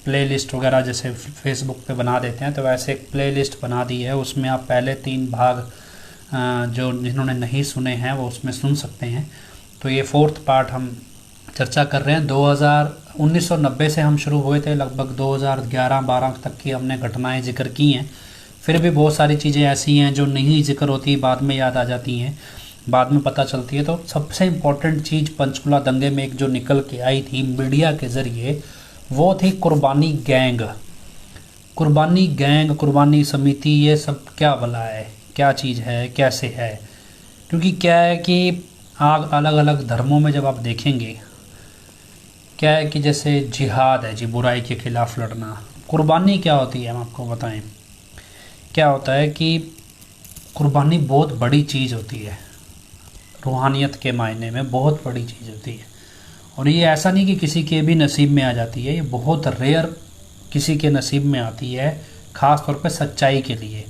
Playlist वगैरह जैसे Facebook पे बना देते हैं, तो वैसे एक प्लेलिस्ट बना दी है। उसमें आप पहले 3 भाग जो जिन्होंने नहीं सुने हैं वो उसमें सुन सकते हैं। तो ये 4th पार्ट हम चर्चा कर रहे हैं। 1990 से हम शुरू हुए थे, लगभग 2011-12 तक की हमने घटनाएं जिक्र की हैं। फिर भी बहुत सारी चीज़ें ऐसी हैं जो नहीं जिक्र होती, बाद में याद आ जाती हैं, बाद में पता चलती है। तो सबसे इम्पोर्टेंट चीज़ पंचकुला दंगे में एक जो निकल के आई थी मीडिया के ज़रिए, वो थी कुर्बानी गैंग। कुर्बानी गैंग, कुर्बानी समिति, ये सब क्या भला है, क्या चीज़ है, कैसे है? क्योंकि क्या है कि अलग अलग धर्मों में जब आप देखेंगे, क्या है कि जैसे जिहाद है जी, बुराई के खिलाफ लड़ना। कुर्बानी क्या होती है हम आपको बताएं। क्या होता है कि कुर्बानी बहुत बड़ी चीज़ होती है, रूहानियत के मायने में बहुत बड़ी चीज़ होती है। और ये ऐसा नहीं कि किसी के भी नसीब में आ जाती है, ये बहुत रेयर किसी के नसीब में आती है, ख़ास तौर पे सच्चाई के लिए।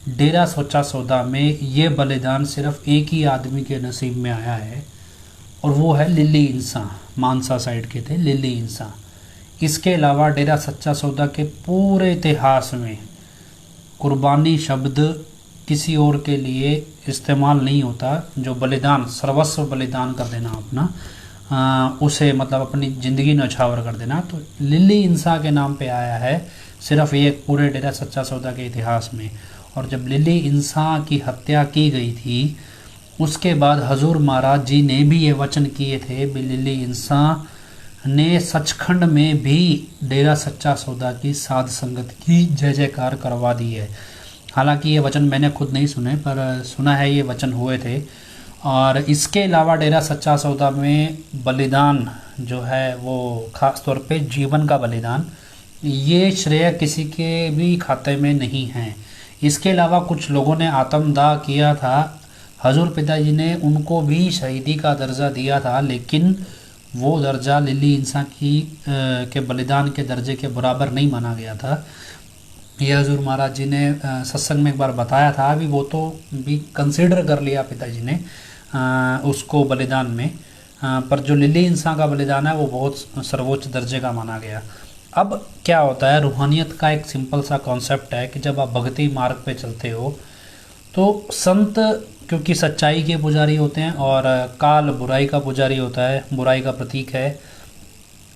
डेरा सच्चा सौदा में ये बलिदान सिर्फ एक ही आदमी के नसीब में आया है, और वो है लिल्ली इंसान, मानसा साइड के थे लिल्ली इंसान। इसके अलावा डेरा सच्चा सौदा के पूरे इतिहास में कुर्बानी शब्द किसी और के लिए इस्तेमाल नहीं होता। जो बलिदान, सर्वस्व बलिदान कर देना अपना, उसे मतलब अपनी ज़िंदगी न्यौछावर कर देना, तो लिल्ली इंसान के नाम पे आया है सिर्फ ये पूरे डेरा सच्चा सौदा के इतिहास में। और जब लिल्ली इंसान की हत्या की गई थी, उसके बाद हजूर महाराज जी ने भी ये वचन किए थे भी लिल्ली इंसान ने सचखंड में भी डेरा सच्चा सौदा की साध संगत की जय जयकार करवा दी है। हालांकि ये वचन मैंने खुद नहीं सुने, पर सुना है ये वचन हुए थे। और इसके अलावा डेरा सच्चा सौदा में बलिदान जो है वो ख़ास तौर पे जीवन का बलिदान, ये श्रेय किसी के भी खाते में नहीं है। इसके अलावा कुछ लोगों ने आत्मदाह किया था, हजूर पिताजी ने उनको भी शहीदी का दर्जा दिया था, लेकिन वो दर्जा लिल्ली इंसान की के बलिदान के दर्जे के बराबर नहीं माना गया था। ये हजूर महाराज जी ने सत्संग में एक बार बताया था, अभी वो तो भी कंसिडर कर लिया पिताजी ने उसको बलिदान में, पर जो लिल्ली इंसान का बलिदान है वो बहुत सर्वोच्च दर्जे का माना गया। अब क्या होता है, रूहानियत का एक सिंपल सा कॉन्सेप्ट है कि जब आप भक्ति मार्ग पे चलते हो तो संत, क्योंकि सच्चाई के पुजारी होते हैं और काल बुराई का पुजारी होता है, बुराई का प्रतीक है।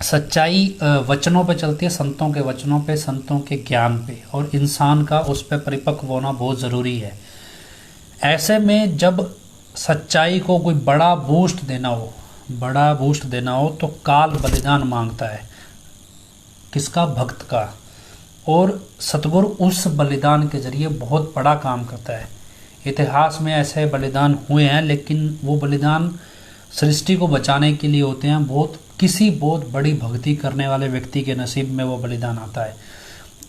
सच्चाई वचनों पे चलती है, संतों के वचनों पे, संतों के ज्ञान पे, और इंसान का उस पर परिपक्व होना बहुत ज़रूरी है। ऐसे में जब सच्चाई को कोई बड़ा बूस्ट देना हो तो काल बलिदान मांगता है, किसका? भक्त का। और सतगुरु उस बलिदान के जरिए बहुत बड़ा काम करता है। इतिहास में ऐसे बलिदान हुए हैं, लेकिन वो बलिदान सृष्टि को बचाने के लिए होते हैं। किसी बहुत बड़ी भक्ति करने वाले व्यक्ति के नसीब में वो बलिदान आता है।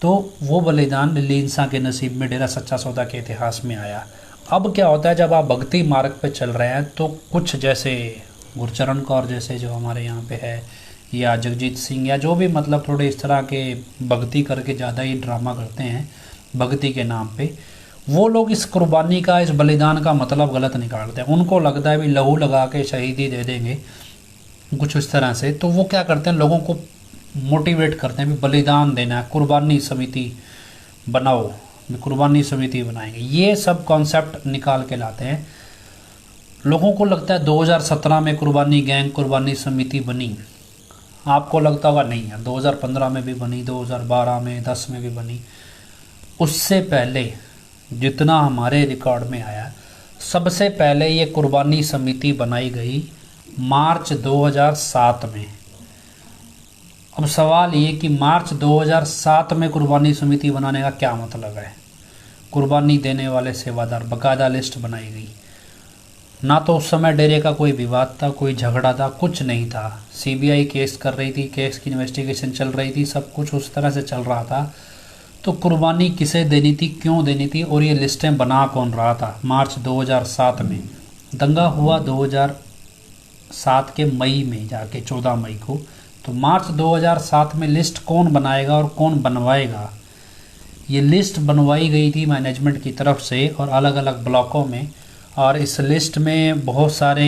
तो वो बलिदान लिल्ली इंसान के नसीब में डेरा सच्चा सौदा के इतिहास में आया। अब क्या होता है, जब आप भक्ति मार्ग पे चल रहे हैं तो कुछ जैसे गुरचरण कौर जैसे जो हमारे यहाँ पे है, या जगजीत सिंह, या जो भी मतलब थोड़े इस तरह के भक्ति करके ज़्यादा ही ड्रामा करते हैं भक्ति के नाम पे, वो लोग इस कुर्बानी का, इस बलिदान का मतलब गलत निकालते हैं। उनको लगता है भी लहू लगा के शहीदी दे देंगे, कुछ इस तरह से। तो वो क्या करते हैं, लोगों को मोटिवेट करते हैं भी बलिदान देना है, कुर्बानी समिति बनाओ, कुर्बानी समिति बनाएंगे। ये सब कॉन्सेप्ट निकाल के लाते हैं। लोगों को लगता है 2017 में कुर्बानी गैंग, कुर्बानी समिति बनी। आपको लगता होगा नहीं है, 2015 में भी बनी, 2012 में, 10 में भी बनी। उससे पहले जितना हमारे रिकॉर्ड में आया, सबसे पहले ये कुर्बानी समिति बनाई गई मार्च 2007 में। अब सवाल ये कि मार्च 2007 में कुर्बानी समिति बनाने का क्या मतलब है? कुर्बानी देने वाले सेवादार, बाकायदा लिस्ट बनाई गई। ना तो उस समय डेरे का कोई विवाद था, कोई झगड़ा था, कुछ नहीं था। सीबीआई केस कर रही थी, केस की इन्वेस्टिगेशन चल रही थी, सब कुछ उस तरह से चल रहा था। तो कुर्बानी किसे देनी थी, क्यों देनी थी, और ये लिस्टें बना कौन रहा था? मार्च 2007 में दंगा हुआ, 2007 के मई में जाके 14 मई को। तो मार्च 2007 में लिस्ट कौन बनाएगा और कौन बनवाएगा? ये लिस्ट बनवाई गई थी मैनेजमेंट की तरफ से और अलग अलग ब्लॉकों में, और इस लिस्ट में बहुत सारे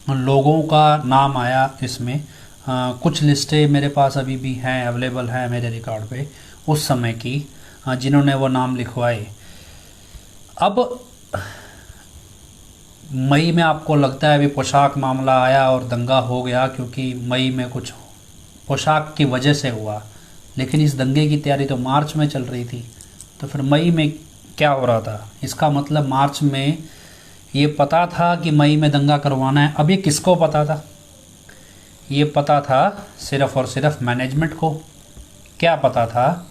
लोगों का नाम आया इसमें, कुछ लिस्टें मेरे पास अभी भी हैं, अवेलेबल हैं मेरे रिकॉर्ड पे उस समय की, जिन्होंने वो नाम लिखवाए। अब मई में आपको लगता है अभी पोशाक मामला आया और दंगा हो गया, क्योंकि मई में कुछ पोशाक की वजह से हुआ, लेकिन इस दंगे की तैयारी तो मार्च में चल रही थी। तो फिर मई में क्या हो रहा था? इसका मतलब मार्च में ये पता था कि मई में दंगा करवाना है। अब ये किसको पता था? ये पता था सिर्फ और सिर्फ मैनेजमेंट को। क्या पता था?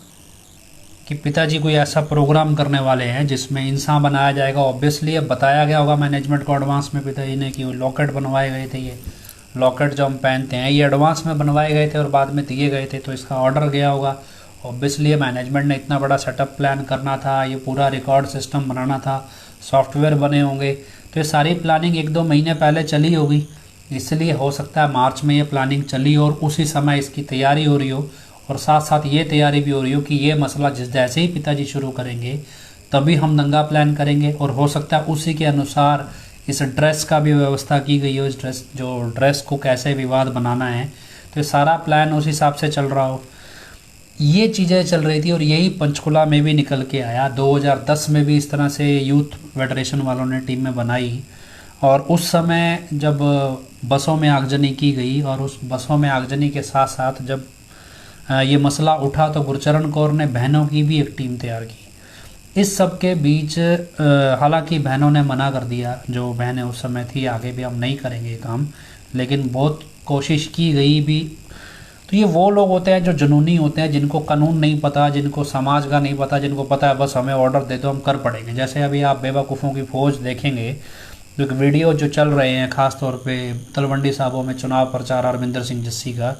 कि पिताजी कोई ऐसा प्रोग्राम करने वाले हैं जिसमें इंसान बनाया जाएगा। ऑब्वियसली अब बताया गया होगा मैनेजमेंट को एडवांस में पिताजी ने कि लॉकेट बनवाए गए थे। ये लॉकेट जो हम पहनते हैं ये एडवांस में बनवाए गए थे और बाद में दिए गए थे, तो इसका ऑर्डर गया होगा। ऑब्वियसली मैनेजमेंट ने इतना बड़ा सेटअप प्लान करना था, ये पूरा रिकॉर्ड सिस्टम बनाना था, सॉफ्टवेयर बने होंगे, तो ये सारी प्लानिंग 1-2 महीने पहले चली होगी। इसलिए हो सकता है मार्च में ये प्लानिंग चली और उसी समय इसकी तैयारी हो रही हो, और साथ साथ ये तैयारी भी हो रही हो कि ये मसला जैसे ही पिताजी शुरू करेंगे तभी हम दंगा प्लान करेंगे। और हो सकता है उसी के अनुसार इस ड्रेस का भी व्यवस्था की गई हो, इस ड्रेस को कैसे विवाद बनाना है, तो ये सारा प्लान उस हिसाब से चल रहा हो। ये चीज़ें चल रही थी और यही पंचकुला में भी निकल के आया। 2010 में भी इस तरह से यूथ फेडरेशन वालों ने टीम में बनाई, और उस समय जब बसों में आगजनी की गई और उस बसों में आगजनी के साथ साथ जब ये मसला उठा तो गुरचरण कौर ने बहनों की भी एक टीम तैयार की। इस सब के बीच हालांकि बहनों ने मना कर दिया, जो बहनें उस समय थी, आगे भी हम नहीं करेंगे ये काम, लेकिन बहुत कोशिश की गई भी। तो ये वो लोग होते हैं जो जुनूनी होते हैं, जिनको कानून नहीं पता, जिनको समाज का नहीं पता, जिनको पता है बस हमें ऑर्डर दे दो हम कर पड़ेंगे। जैसे अभी आप बेवकूफ़ों की फौज देखेंगे, जो एक वीडियो जो चल रहे हैं ख़ास तौर पे तलवंडी साबों में चुनाव प्रचार हरमिंदर सिंह जस्सी का,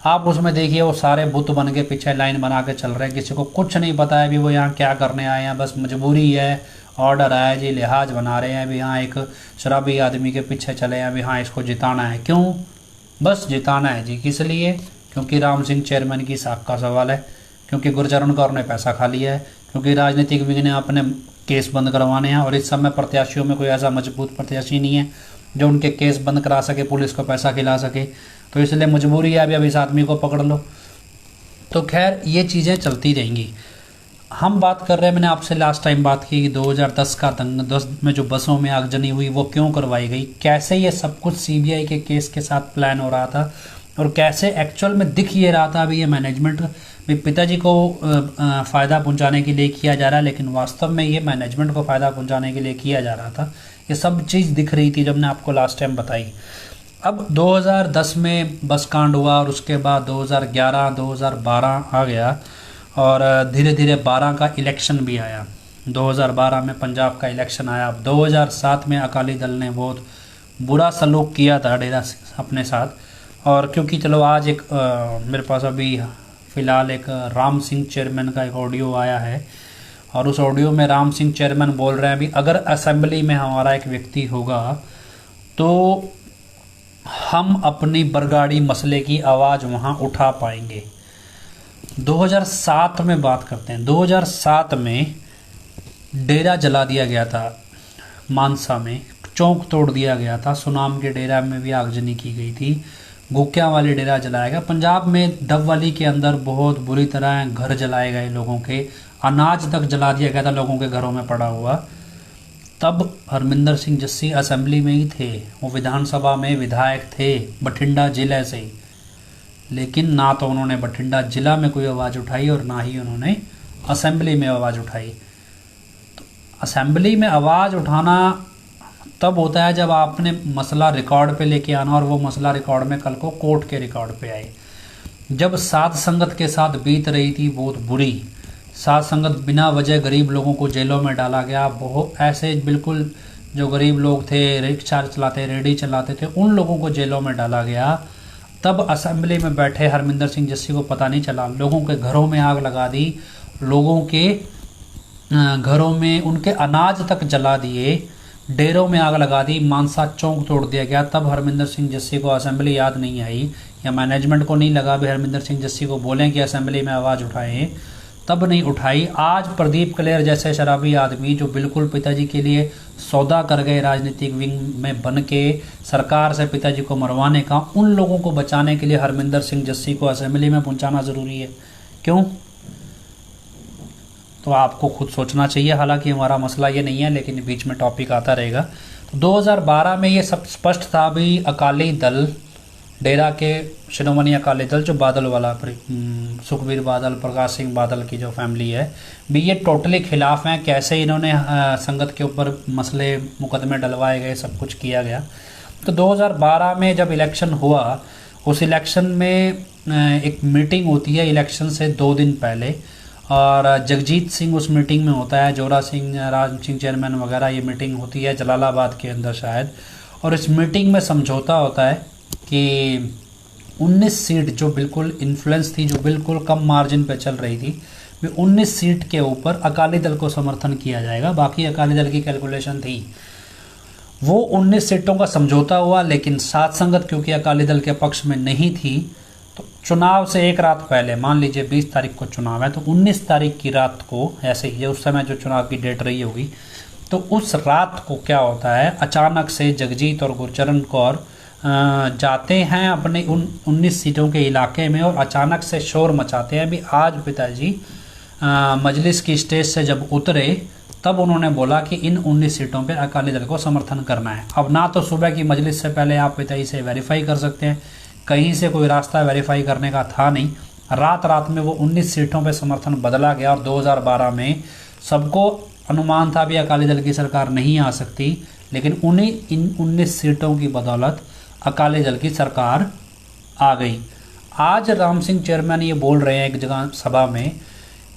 आप उसमें देखिए वो सारे बुत बन के पीछे लाइन बना के चल रहे हैं। किसी को कुछ नहीं पता है अभी वो यहाँ क्या करने आए हैं, बस मजबूरी है, ऑर्डर आया जी, लिहाज बना रहे हैं अभी, यहाँ एक शराबी आदमी के पीछे चले हैं अभी, हाँ इसको जिताना है। क्यों? बस जिताना है जी। किस लिए? क्योंकि राम सिंह चेयरमैन की साख का सवाल है, क्योंकि गुरचरण कौर ने पैसा खा लिया है, क्योंकि राजनीतिक विंग ने अपने केस बंद करवाने हैं, और इस समय प्रत्याशियों में कोई ऐसा मजबूत प्रत्याशी नहीं है जो उनके केस बंद करा सके, पुलिस को पैसा खिला सके, तो इसलिए मजबूरी है अभी इस आदमी को पकड़ लो। तो खैर ये चीज़ें चलती रहेंगी। हम बात कर रहे हैं, मैंने आपसे लास्ट टाइम बात की कि 2010 का दंग 10 में जो बसों में आगजनी हुई वो क्यों करवाई गई, कैसे ये सब कुछ सीबीआई के केस के साथ प्लान हो रहा था, और कैसे एक्चुअल में दिख ये रहा था अभी ये मैनेजमेंट भी पिताजी को फ़ायदा पहुंचाने के लिए किया जा रहा है, लेकिन वास्तव में ये मैनेजमेंट को फ़ायदा पहुंचाने के लिए किया जा रहा था। ये सब चीज़ दिख रही थी जब मैंने आपको लास्ट टाइम बताई। अब 2010 में बस कांड हुआ और उसके बाद 2011 2012 आ गया, और धीरे धीरे 12 का इलेक्शन भी आया। 2012 में पंजाब का इलेक्शन आया। अब 2007 में अकाली दल ने बहुत बुरा सलूक किया था डेरा अपने साथ, और क्योंकि चलो आज एक मेरे पास अभी फ़िलहाल एक राम सिंह चेयरमैन का एक ऑडियो आया है, और उस ऑडियो में राम सिंह चेयरमैन बोल रहे हैं अभी अगर असेंबली में हमारा एक व्यक्ति होगा तो हम अपनी बरगाड़ी मसले की आवाज़ वहाँ उठा पाएंगे। 2007 में बात करते हैं। 2007 में डेरा जला दिया गया था, मानसा में चौक तोड़ दिया गया था, सुनाम के डेरा में भी आगजनी की गई थी, गुक्या वाली डेरा जलाया गया। पंजाब में डबवाली के अंदर बहुत बुरी तरह घर जलाए गए, लोगों के अनाज तक जला दिया गया था, लोगों के घरों में पड़ा हुआ। तब हरमिंदर सिंह जस्सी असेंबली में ही थे, वो विधानसभा में विधायक थे बठिंडा जिले से, लेकिन ना तो उन्होंने बठिंडा जिला में कोई आवाज़ उठाई और ना ही उन्होंने असेंबली में आवाज़ उठाई। तो असेंबली में आवाज़ उठाना तब होता है जब आपने मसला रिकॉर्ड पे लेके आना, और वो मसला रिकॉर्ड में कल को कोर्ट के रिकॉर्ड पे आए। जब साध संगत के साथ बीत रही थी बहुत बुरी, साध संगत बिना वजह गरीब लोगों को जेलों में डाला गया, बहुत ऐसे बिल्कुल जो गरीब लोग थे, रिक्शा चलाते, रेडी चलाते थे, उन लोगों को जेलों में डाला गया। तब असेंबली में बैठे हरमिंदर सिंह जस्सी को पता नहीं चला, लोगों के घरों में आग लगा दी, लोगों के घरों में उनके अनाज तक जला दिए, डेरों में आग लगा दी, मानसा चौक तोड़ दिया गया। तब हरमिंदर सिंह जस्सी को असेंबली याद नहीं आई, या मैनेजमेंट को नहीं लगा भी हरमिंदर सिंह जस्सी को बोलें कि असेंबली में आवाज़ उठाएं। तब नहीं उठाई। आज प्रदीप कलेर जैसे शराबी आदमी जो बिल्कुल पिताजी के लिए सौदा कर गए राजनीतिक विंग में बन के सरकार से पिताजी को मरवाने का, उन लोगों को बचाने के लिए हरमिंदर सिंह जस्सी को असेंबली में पहुंचाना ज़रूरी है। क्यों? तो आपको खुद सोचना चाहिए। हालांकि हमारा मसला ये नहीं है, लेकिन बीच में टॉपिक आता रहेगा। तो 2012 में ये सब स्पष्ट था भी अकाली दल, डेरा के शिरोमणि अकाली दल जो बादल वाला सुखबीर बादल, प्रकाश सिंह बादल की जो फैमिली है भी, ये टोटली खिलाफ हैं। कैसे इन्होंने संगत के ऊपर मसले मुकदमे डलवाए गए, सब कुछ किया गया। तो 2012 में जब इलेक्शन हुआ, उस इलेक्शन में एक मीटिंग होती है इलेक्शन से 2 दिन पहले, और जगजीत सिंह उस मीटिंग में होता है, जोरा सिंह, राज सिंह चेयरमैन वगैरह, ये मीटिंग होती है जलालाबाद के अंदर शायद। और इस मीटिंग में समझौता होता है कि 19 सीट जो बिल्कुल इन्फ्लुएंस थी, जो बिल्कुल कम मार्जिन पे चल रही थी, 19 सीट के ऊपर अकाली दल को समर्थन किया जाएगा। बाकी अकाली दल की कैलकुलेशन थी, वो 19 सीटों का समझौता हुआ। लेकिन साथ संगत क्योंकि अकाली दल के पक्ष में नहीं थी, तो चुनाव से एक रात पहले, मान लीजिए 20 तारीख को चुनाव है, तो 19 तारीख की रात को, ऐसे ही उस समय जो चुनाव की डेट रही होगी, तो उस रात को क्या होता है, अचानक से जगजीत और गुरचरण कौर जाते हैं अपने उन 19 सीटों के इलाके में, और अचानक से शोर मचाते हैं भी आज पिताजी मजलिस की स्टेज से जब उतरे, तब उन्होंने बोला कि इन 19 सीटों पे अकाली दल को समर्थन करना है। अब ना तो सुबह की मजलिस से पहले आप पिताजी से वेरीफाई कर सकते हैं, कहीं से कोई रास्ता वेरीफाई करने का था नहीं। रात में वो 19 सीटों पे समर्थन बदला गया, और 2012 में सबको अनुमान था भी अकाली दल की सरकार नहीं आ सकती, लेकिन उन्हीं इन 19 सीटों की बदौलत अकाली दल की सरकार आ गई। आज राम सिंह चेयरमैन ये बोल रहे हैं एक जगह सभा में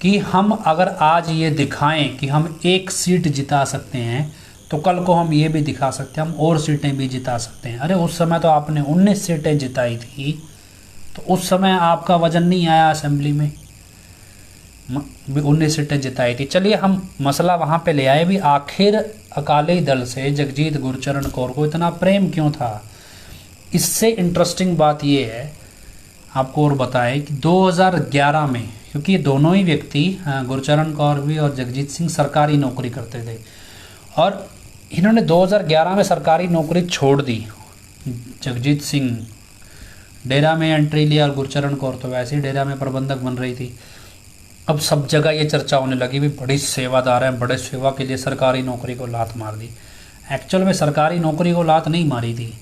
कि हम अगर आज ये दिखाएं कि हम 1 सीट जिता सकते हैं, तो कल को हम ये भी दिखा सकते हैं हम और सीटें भी जिता सकते हैं। अरे उस समय तो आपने 19 सीटें जिताई थी, तो उस समय आपका वजन नहीं आया असेंबली में, 19 सीटें जिताई थी। चलिए हम मसला वहाँ पे ले आए भी, आखिर अकाली दल से जगजीत गुरचरण कौर को इतना प्रेम क्यों था। इससे इंटरेस्टिंग बात ये है, आपको और बताएं कि 2011 में, क्योंकि ये दोनों ही व्यक्ति, गुरचरण कौर भी और जगजीत सिंह, सरकारी नौकरी करते थे, और इन्होंने 2011 में सरकारी नौकरी छोड़ दी। जगजीत सिंह डेरा में एंट्री लिया, और गुरचरण कौर तो वैसे ही डेरा में प्रबंधक बन रही थी। अब सब जगह ये चर्चा होने लगी भी बड़ी सेवादार है, बड़े सेवा के लिए सरकारी नौकरी को लात मार दी। एक्चुअल में सरकारी नौकरी को लात नहीं मारी थी,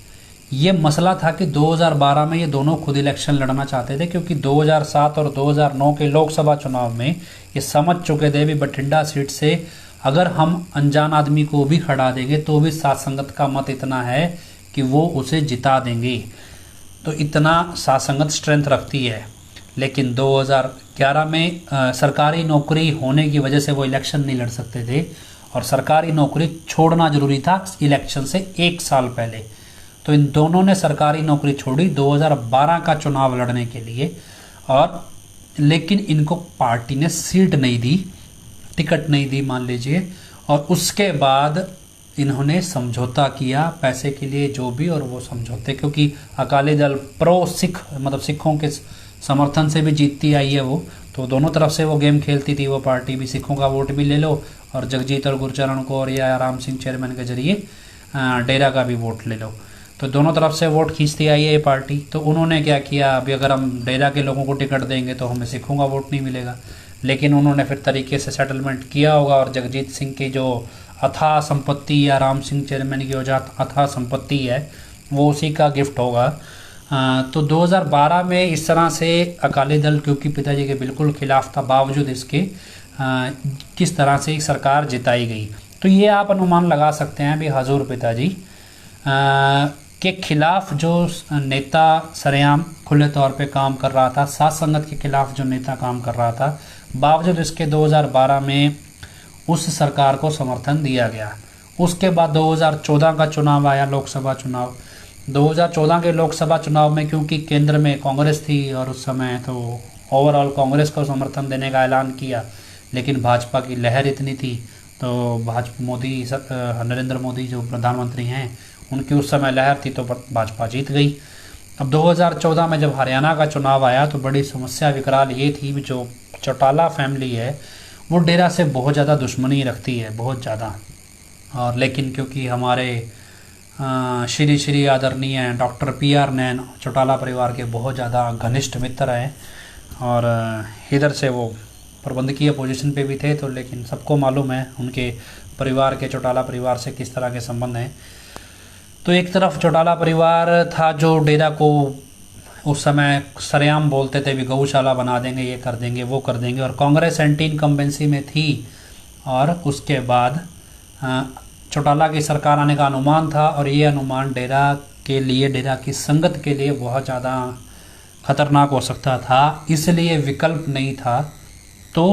ये मसला था कि 2012 में ये दोनों खुद इलेक्शन लड़ना चाहते थे, क्योंकि 2007 और 2009 के लोकसभा चुनाव में ये समझ चुके थे भी बठिंडा सीट से अगर हम अनजान आदमी को भी खड़ा देंगे तो भी साथ संगत का मत इतना है कि वो उसे जिता देंगे। तो इतना साथ संगत स्ट्रेंथ रखती है। लेकिन 2011 में सरकारी नौकरी होने की वजह से वो इलेक्शन नहीं लड़ सकते थे, और सरकारी नौकरी छोड़ना जरूरी था इलेक्शन से 1 साल पहले। तो इन दोनों ने सरकारी नौकरी छोड़ी 2012 का चुनाव लड़ने के लिए, और लेकिन इनको पार्टी ने सीट नहीं दी, टिकट नहीं दी मान लीजिए, और उसके बाद इन्होंने समझौता किया पैसे के लिए जो भी, और वो समझौते, क्योंकि अकाली दल प्रो सिख, मतलब सिखों के समर्थन से भी जीतती आई है वो, तो दोनों तरफ से वो गेम खेलती थी वो पार्टी भी, सिखों का वोट भी ले लो और जगजीत और गुरचरण को और या राम सिंह चेयरमैन के जरिए डेरा का भी वोट ले लो, तो दोनों तरफ से वोट खींचती आई है ये पार्टी। तो उन्होंने क्या किया, अभी अगर हम डेरा के लोगों को टिकट देंगे तो हमें सिखों का वोट नहीं मिलेगा, लेकिन उन्होंने फिर तरीके से सेटलमेंट किया होगा, और जगजीत सिंह की जो अथाह संपत्ति या राम सिंह चेयरमैन की जो अथाह संपत्ति है वो उसी का गिफ्ट होगा। तो 2012 में इस तरह से अकाली दल, क्योंकि पिताजी के बिल्कुल खिलाफ था, बावजूद इसके किस तरह से सरकार जिताई गई। तो ये आप अनुमान लगा सकते हैं भी हजूर पिताजी के खिलाफ जो नेता सरेआम खुले तौर पे काम कर रहा था, साथ संगत के खिलाफ जो नेता काम कर रहा था, बावजूद इसके 2012 में उस सरकार को समर्थन दिया गया। उसके बाद 2014 का चुनाव आया, लोकसभा चुनाव। 2014 के लोकसभा चुनाव में क्योंकि केंद्र में कांग्रेस थी और उस समय तो ओवरऑल कांग्रेस को समर्थन देने का ऐलान किया, लेकिन भाजपा की लहर इतनी थी, तो भाजपा नरेंद्र मोदी जो प्रधानमंत्री हैं उनकी उस समय लहर थी, तो भाजपा जीत गई। अब 2014 में जब हरियाणा का चुनाव आया तो बड़ी समस्या विकराल ये थी जो चौटाला फैमिली है वो डेरा से बहुत ज़्यादा दुश्मनी रखती है, बहुत ज़्यादा। और लेकिन क्योंकि हमारे श्री श्री आदरणीय डॉक्टर PR नैन चौटाला परिवार के बहुत ज़्यादा घनिष्ठ मित्र हैं और इधर से वो प्रबंधकीय पोजीशन पे भी थे, तो लेकिन सबको मालूम है उनके परिवार के, चौटाला परिवार से किस तरह के संबंध हैं। तो एक तरफ चौटाला परिवार था जो डेरा को उस समय सरेआम बोलते थे भी गौशाला बना देंगे, ये कर देंगे, वो कर देंगे, और कांग्रेस एंटी इनकम्बेंसी में थी। और उसके बाद चौटाला की सरकार आने का अनुमान था और ये अनुमान डेरा के लिए, डेरा की संगत के लिए बहुत ज़्यादा खतरनाक हो सकता था, इसलिए विकल्प नहीं था। तो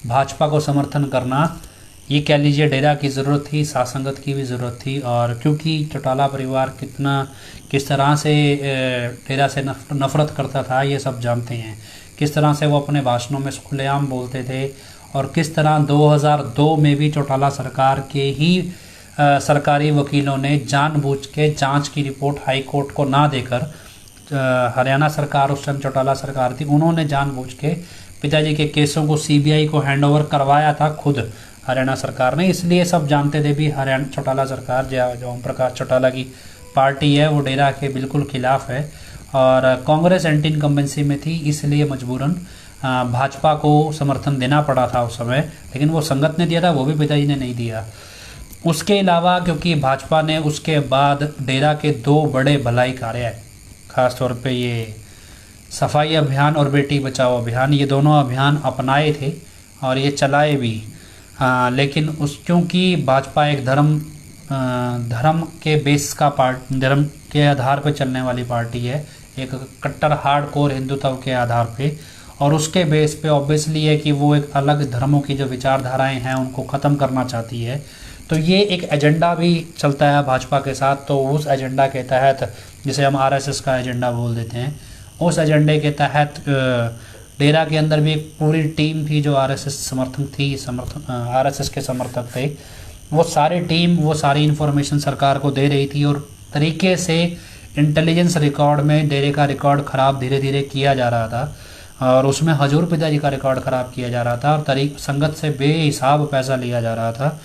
भाजपा को समर्थन करना, ये कह लीजिए डेरा की ज़रूरत थी, साथ संगत की भी ज़रूरत थी। और क्योंकि चौटाला परिवार किस तरह से डेरा से नफ़रत करता था ये सब जानते हैं, किस तरह से वो अपने भाषणों में खुलेआम बोलते थे, और किस तरह 2002 में भी चौटाला सरकार के ही सरकारी वकीलों ने जानबूझ के जांच की रिपोर्ट हाई कोर्ट को ना देकर, हरियाणा सरकार उस टाइम चौटाला सरकार थी, उन्होंने जानबूझ के पिताजी के केसों को CBI को हैंडओवर करवाया था खुद हरियाणा सरकार ने। इसलिए सब जानते थे भी हरियाणा चौटाला सरकार जो ओम प्रकाश चौटाला की पार्टी है वो डेरा के बिल्कुल खिलाफ है और कांग्रेस एंटी इनकम्बेंसी में थी, इसलिए मजबूरन भाजपा को समर्थन देना पड़ा था उस समय। लेकिन वो संगत ने दिया था, वो भी पिताजी ने नहीं दिया। उसके अलावा क्योंकि भाजपा ने उसके बाद डेरा के 2 बड़े भलाई कार्य, खास तौर पे ये सफाई अभियान और बेटी बचाओ अभियान, ये दोनों अभियान अपनाए थे और ये चलाए भी। लेकिन क्योंकि भाजपा एक धर्म के बेस का धर्म के आधार पर चलने वाली पार्टी है, एक कट्टर हार्ड कोर हिंदुत्व के आधार पे, और उसके बेस पे ऑब्वियसली है कि वो एक अलग धर्मों की जो विचारधाराएं हैं उनको ख़त्म करना चाहती है। तो ये एक एजेंडा भी चलता है भाजपा के साथ। तो उस एजेंडा के तहत, जिसे हम RSS का एजेंडा बोल देते हैं, उस एजेंडे के तहत डेरा के अंदर भी एक पूरी टीम थी जो RSS समर्थक थी, RSS के समर्थक थे। वो सारी टीम वो सारी इन्फॉर्मेशन सरकार को दे रही थी और तरीके से इंटेलिजेंस रिकॉर्ड में डेरे का रिकॉर्ड ख़राब धीरे धीरे किया जा रहा था और उसमें हजूर पिताजी का रिकॉर्ड ख़राब किया जा रहा था और संगत से बेहिसाब पैसा लिया जा रहा था।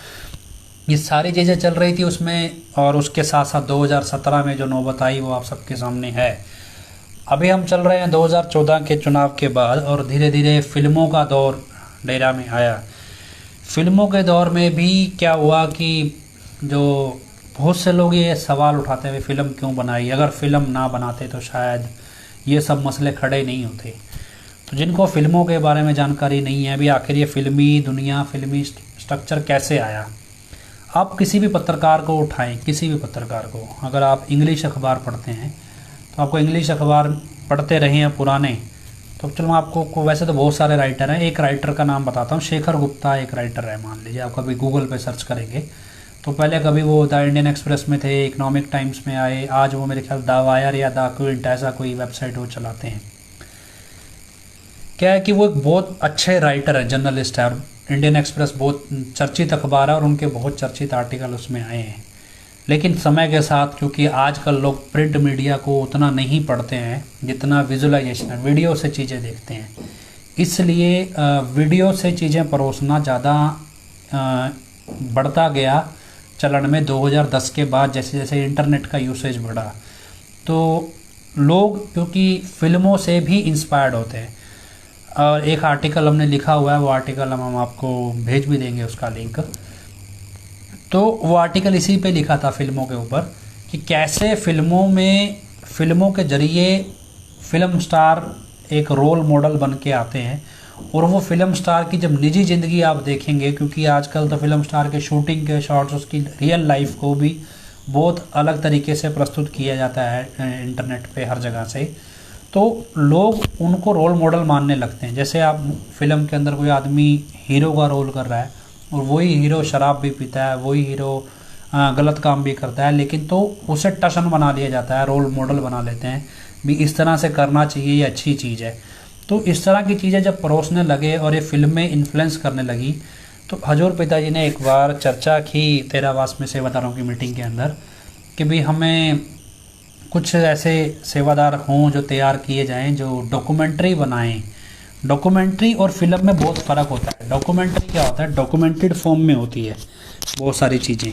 ये सारी चीज़ें चल रही थी उसमें। और उसके साथ साथ 2017 में जो नौबत आई वो आप सबके सामने है। अभी हम चल रहे हैं 2014 के चुनाव के बाद और धीरे धीरे फिल्मों का दौर डेरा में आया। फिल्मों के दौर में भी क्या हुआ कि जो बहुत से लोग ये सवाल उठाते हुए फिल्म क्यों बनाई, अगर फिल्म ना बनाते तो शायद ये सब मसले खड़े नहीं होते। तो जिनको फिल्मों के बारे में जानकारी नहीं है भी आखिर ये फिल्मी दुनिया, फिल्मी स्ट्रक्चर कैसे आया। आप किसी भी पत्रकार को उठाएं, किसी भी पत्रकार को, अगर आप इंग्लिश अखबार पढ़ते हैं तो आपको इंग्लिश अखबार पढ़ते रहे हैं पुराने, तो चलो आपको वैसे तो बहुत सारे राइटर हैं, एक राइटर का नाम बताता हूँ, शेखर गुप्ता एक राइटर है। मान लीजिए आप कभी गूगल पे सर्च करेंगे तो पहले कभी वो द इंडियन एक्सप्रेस में थे, इकोनॉमिक टाइम्स में आए, आज वो मेरे ख्याल द वायर या द क्विंट ऐसा कोई वेबसाइट वो चलाते हैं। क्या है कि वो एक बहुत अच्छे राइटर है, जर्नलिस्ट है और इंडियन एक्सप्रेस बहुत चर्चित अखबार है और उनके बहुत चर्चित आर्टिकल उसमें आए हैं। लेकिन समय के साथ क्योंकि आजकल लोग प्रिंट मीडिया को उतना नहीं पढ़ते हैं जितना विजुअलाइजेशन, वीडियो से चीज़ें देखते हैं, इसलिए वीडियो से चीज़ें परोसना ज़्यादा बढ़ता गया चलन में। 2010 के बाद जैसे जैसे इंटरनेट का यूसेज बढ़ा तो लोग क्योंकि फिल्मों से भी इंस्पायर्ड होते हैं। और एक आर्टिकल हमने लिखा हुआ है, वो आर्टिकल हम आपको भेज भी देंगे उसका लिंक। तो वो आर्टिकल इसी पे लिखा था फिल्मों के ऊपर कि कैसे फिल्मों के जरिए फिल्म स्टार एक रोल मॉडल बन के आते हैं और वो फिल्म स्टार की जब निजी ज़िंदगी आप देखेंगे, क्योंकि आजकल तो फिल्म स्टार के शूटिंग के शॉट्स, उसकी रियल लाइफ को भी बहुत अलग तरीके से प्रस्तुत किया जाता है इंटरनेट पे हर जगह से, तो लोग उनको रोल मॉडल मानने लगते हैं। जैसे आप फिल्म के अंदर कोई आदमी हीरो का रोल कर रहा है और वही हीरो शराब भी पीता है, वही हीरो गलत काम भी करता है, लेकिन तो उसे टशन बना लिया जाता है, रोल मॉडल बना लेते हैं भी इस तरह से करना चाहिए, ये अच्छी चीज़ है। तो इस तरह की चीज़ें जब परोसने लगे और ये फिल्में इन्फ्लुएंस करने लगी तो हजूर पिताजी ने एक बार चर्चा की तेरावास में सेवादारों की मीटिंग के अंदर कि भी हमें कुछ ऐसे सेवादार हों जो तैयार किए जाएं जो डॉक्यूमेंट्री बनाएं डॉक्यूमेंट्री और फिल्म में बहुत फ़र्क होता है। डॉक्यूमेंट्री क्या होता है, डॉक्यूमेंटेड फॉर्म में होती है बहुत सारी चीज़ें।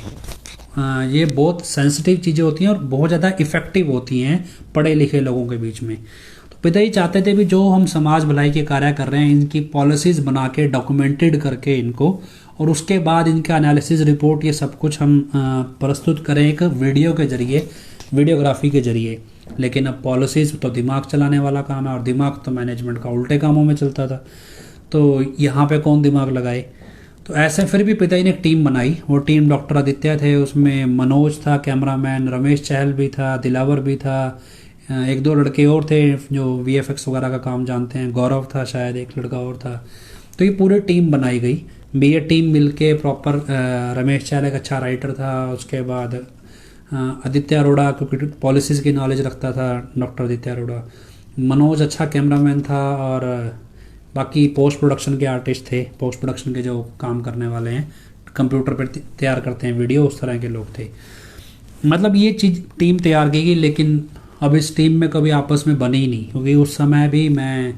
ये बहुत सेंसिटिव चीज़ें होती हैं और बहुत ज़्यादा इफ़ेक्टिव होती हैं पढ़े लिखे लोगों के बीच में। तो पिताजी चाहते थे भी जो हम समाज भलाई के कार्य कर रहे हैं इनकी पॉलिसीज़ बना के डॉक्यूमेंटेड करके इनको, और उसके बाद इनका एनालिसिस रिपोर्ट ये सब कुछ हम प्रस्तुत करें एक वीडियो के जरिए, वीडियोग्राफी के जरिए। लेकिन अब पॉलिसीज़ तो दिमाग चलाने वाला काम है और दिमाग तो मैनेजमेंट का उल्टे कामों में चलता था, तो यहाँ पे कौन दिमाग लगाए। तो ऐसे फिर भी पिताजी ने एक टीम बनाई। वो टीम डॉक्टर आदित्य थे, उसमें मनोज था कैमरामैन, रमेश चहल भी था, दिलावर भी था, एक दो लड़के और थे जो वीएफएक्स वगैरह का काम जानते हैं, गौरव था शायद, एक लड़का और था। तो ये पूरी टीम बनाई गई भी। ये टीम मिलके प्रॉपर, रमेश चहल एक अच्छा राइटर था, उसके बाद आदित्य अरोड़ा क्योंकि पॉलिसीज़ की नॉलेज रखता था डॉक्टर आदित्य अरोड़ा, मनोज अच्छा कैमरामैन था, और बाकी पोस्ट प्रोडक्शन के आर्टिस्ट थे, पोस्ट प्रोडक्शन के जो काम करने वाले हैं, कंप्यूटर पर तैयार करते हैं वीडियो, उस तरह के लोग थे। मतलब ये चीज़ टीम तैयार की गई, लेकिन अब इस टीम में कभी आपस में बनी ही नहीं, क्योंकि उस समय भी मैं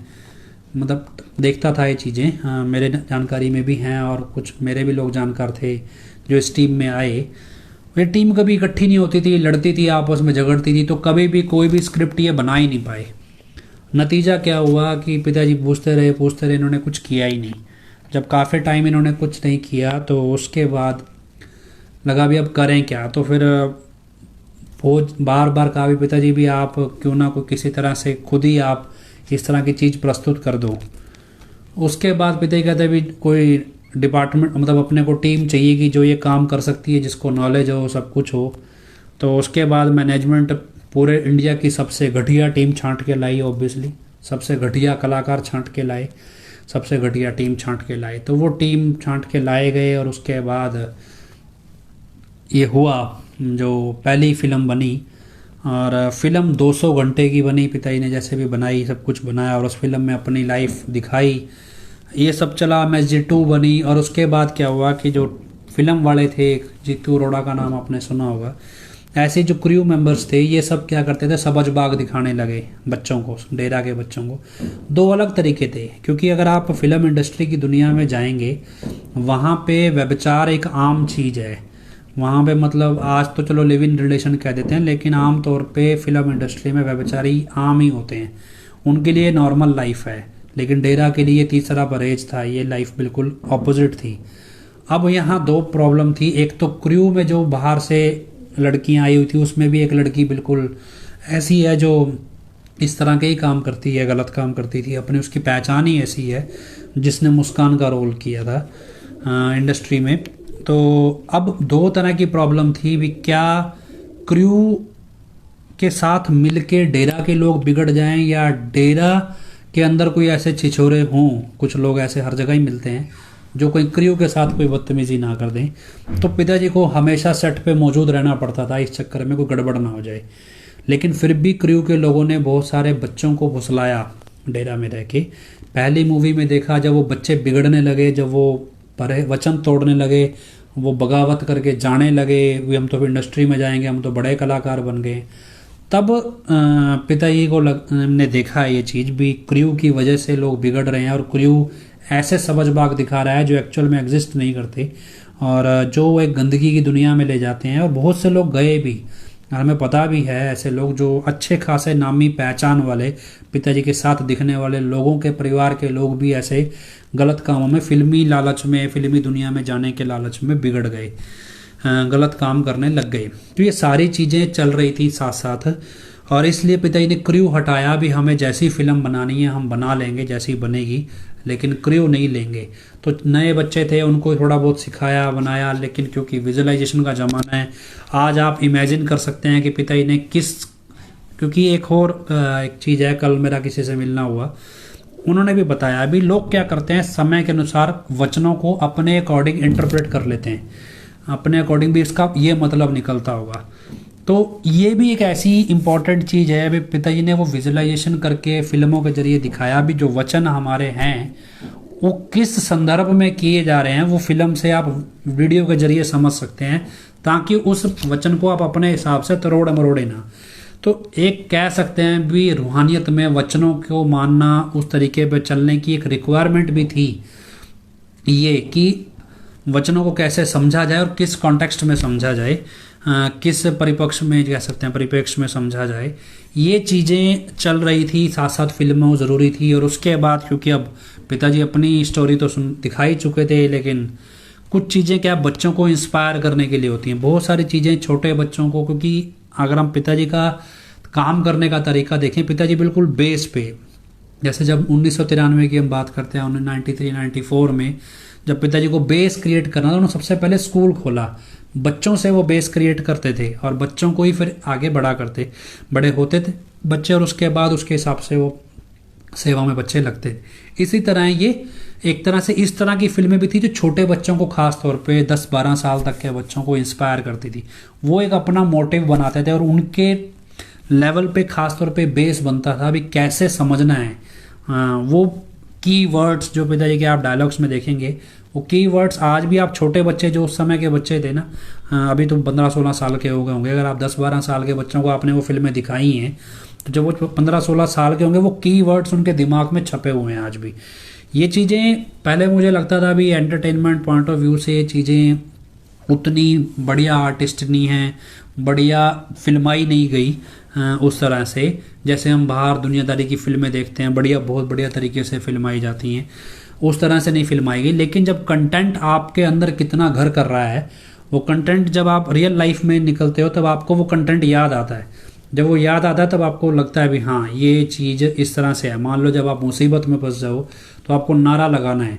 मतलब देखता था ये चीज़ें, मेरे जानकारी में भी हैं और कुछ मेरे भी लोग जानकार थे जो इस टीम में आए। ये टीम कभी इकट्ठी नहीं होती थी, लड़ती थी, आपस में झगड़ती थी, तो कभी भी कोई भी स्क्रिप्ट ये बना ही नहीं पाए। नतीजा क्या हुआ कि पिताजी पूछते रहे, इन्होंने कुछ किया ही नहीं। जब काफ़ी टाइम इन्होंने कुछ नहीं किया तो उसके बाद लगा भी अब करें क्या। तो फिर बहुत बार बार कहा भी पिताजी भी आप क्यों ना कोई किसी तरह से खुद ही आप इस तरह की चीज़ प्रस्तुत कर दो। उसके बाद पिताजी कहते भी कोई डिपार्टमेंट, मतलब अपने को टीम चाहिए कि जो ये काम कर सकती है, जिसको नॉलेज हो, सब कुछ हो। तो उसके बाद मैनेजमेंट पूरे इंडिया की सबसे घटिया टीम छांट के लाई, ऑब्वियसली सबसे घटिया कलाकार छांट के लाए, सबसे घटिया टीम छांट के लाए। तो वो टीम छांट के लाए गए और उसके बाद ये हुआ जो पहली फिल्म बनी। और फिल्म 200 घंटे की बनी, पिताजी ने जैसे भी बनाई, सब कुछ बनाया और उस फिल्म में अपनी लाइफ दिखाई। ये सब चला, MSG2 बनी। और उसके बाद क्या हुआ कि जो फिल्म वाले थे, जीतू अरोड़ा का नाम आपने सुना होगा, ऐसे जो क्रू मेंबर्स थे ये सब क्या करते थे, सबजबाग दिखाने लगे बच्चों को, डेरा के बच्चों को। दो अलग तरीके थे, क्योंकि अगर आप फिल्म इंडस्ट्री की दुनिया में जाएंगे वहाँ पे व्यभिचार एक आम चीज़ है। वहाँ पे मतलब आज तो चलो लिव इन रिलेशन कह देते हैं, लेकिन आम तौर पे फिल्म इंडस्ट्री में व्यभिचारी आम ही होते हैं, उनके लिए नॉर्मल लाइफ है। लेकिन डेरा के लिए तीसरा परहेज था, ये लाइफ बिल्कुल ऑपोजिट थी। अब यहाँ दो प्रॉब्लम थी। एक तो क्रू में जो बाहर से लड़कियां आई हुई थी, उसमें भी एक लड़की बिल्कुल ऐसी है जो इस तरह के ही काम करती है, गलत काम करती थी, अपनी उसकी पहचान ही ऐसी है, जिसने मुस्कान का रोल किया था इंडस्ट्री में। तो अब दो तरह की प्रॉब्लम थी भी, क्या क्रू के साथ मिलके डेरा के लोग बिगड़ जाएं या डेरा के अंदर कोई ऐसे छिछोरे हों, कुछ लोग ऐसे हर जगह ही मिलते हैं जो कोई क्रू के साथ कोई बदतमीजी ना कर दें। तो पिताजी को हमेशा सेट पे मौजूद रहना पड़ता था इस चक्कर में कोई गड़बड़ ना हो जाए। लेकिन फिर भी क्रू के लोगों ने बहुत सारे बच्चों को फुसलाया डेरा में रह के। पहली मूवी में देखा जब वो बच्चे बिगड़ने लगे, जब वो वचन तोड़ने लगे, वो बगावत करके जाने लगे, हम तो इंडस्ट्री में जाएंगे, हम तो बड़े कलाकार बन गए, तब पिताजी को ने देखा ये चीज़ भी, क्रू की वजह से लोग बिगड़ रहे हैं और क्रू ऐसे सबजबाग दिखा रहा है जो एक्चुअल में एग्जिस्ट नहीं करते और जो एक गंदगी की दुनिया में ले जाते हैं। और बहुत से लोग गए भी, और हमें पता भी है ऐसे लोग जो अच्छे खासे नामी पहचान वाले पिताजी के साथ दिखने वाले लोगों के परिवार के लोग भी ऐसे गलत कामों में, फिल्मी लालच में, फिल्मी दुनिया में जाने के लालच में बिगड़ गए, गलत काम करने लग गए। तो ये सारी चीज़ें चल रही थी साथ साथ, और इसलिए पिताजी ने क्रू हटाया भी, हमें जैसी फिल्म बनानी है हम बना लेंगे जैसी बनेगी, लेकिन क्रू नहीं लेंगे। तो नए बच्चे थे, उनको थोड़ा बहुत सिखाया, बनाया, लेकिन क्योंकि विजुअलाइजेशन का ज़माना है, आज आप इमेजिन कर सकते हैं कि पिताजी ने क्योंकि एक चीज़ है, कल मेरा किसी से मिलना हुआ, उन्होंने भी बताया अभी लोग क्या करते हैं, समय के अनुसार वचनों को अपने अकॉर्डिंग इंटरप्रेट कर लेते हैं, अपने अकॉर्डिंग भी इसका ये मतलब निकलता होगा। तो ये भी एक ऐसी इंपॉर्टेंट चीज़ है। अभी पिताजी ने वो विजुअलाइजेशन करके फिल्मों के जरिए दिखाया भी, जो वचन हमारे हैं वो किस संदर्भ में किए जा रहे हैं, वो फिल्म से आप वीडियो के जरिए समझ सकते हैं, ताकि उस वचन को आप अपने हिसाब से तरोड़ मरोड़े ना। तो एक कह सकते हैं भी रूहानियत में वचनों को मानना, उस तरीके पे चलने की एक रिक्वायरमेंट भी थी, ये कि वचनों को कैसे समझा जाए और किस कॉन्टेक्स्ट में समझा जाए, किस परिपक्ष में कह सकते हैं परिप्रेक्ष्य में समझा जाए, ये चीज़ें चल रही थी। साथ साथ फिल्मों ज़रूरी थी। और उसके बाद क्योंकि अब पिताजी अपनी स्टोरी तो दिखाई चुके थे, लेकिन कुछ चीज़ें क्या बच्चों को इंस्पायर करने के लिए होती हैं, बहुत सारी चीज़ें छोटे बच्चों को, क्योंकि अगर हम पिताजी का काम करने का तरीका देखें, पिताजी बिल्कुल बेस पे, जैसे जब 1993 की हम बात करते हैं, 1993-94 में जब पिताजी को बेस क्रिएट करना था, उन्होंने सबसे पहले स्कूल खोला। बच्चों से वो बेस क्रिएट करते थे और बच्चों को ही फिर आगे बड़े होते थे बच्चे, और उसके बाद उसके हिसाब से वो सेवा में बच्चे लगते थे। इसी तरह ये एक तरह से इस तरह की फिल्में भी थी जो छोटे बच्चों को खास तौर पे 10-12 साल तक के बच्चों को इंस्पायर करती थी। वो एक अपना मोटिव बनाते थे और उनके लेवल पे खास तौर पे बेस बनता था भी कैसे समझना है। वो की वर्ड्स जो पिताजी के आप डायलॉग्स में देखेंगे, वो की वर्ड्स आज भी आप छोटे बच्चे जो उस समय के बच्चे थे ना, अभी तो 15-16 साल के हो गए होंगे, अगर आप 10-12 साल के बच्चों को आपने वो फिल्में दिखाई हैं, तो जब वो 15-16 साल के होंगे वो की वर्ड्स उनके दिमाग में छपे हुए हैं आज भी। ये चीज़ें पहले मुझे लगता था भी एंटरटेनमेंट पॉइंट ऑफ व्यू से ये चीज़ें उतनी बढ़िया आर्टिस्ट नहीं हैं, बढ़िया फिल्माई नहीं गई उस तरह से, जैसे हम बाहर दुनियादारी की फिल्में देखते हैं बढ़िया, बहुत बढ़िया तरीके से फिल्माई जाती हैं, उस तरह से नहीं फिल्माई गई। लेकिन जब कंटेंट आपके अंदर कितना घर कर रहा है, वो कंटेंट जब आप रियल लाइफ में निकलते हो तब आपको वो कंटेंट याद आता है। जब वो याद आता है तब आपको लगता है भी हाँ ये चीज़ इस तरह से है। मान लो जब आप मुसीबत में फंस जाओ तो आपको नारा लगाना है,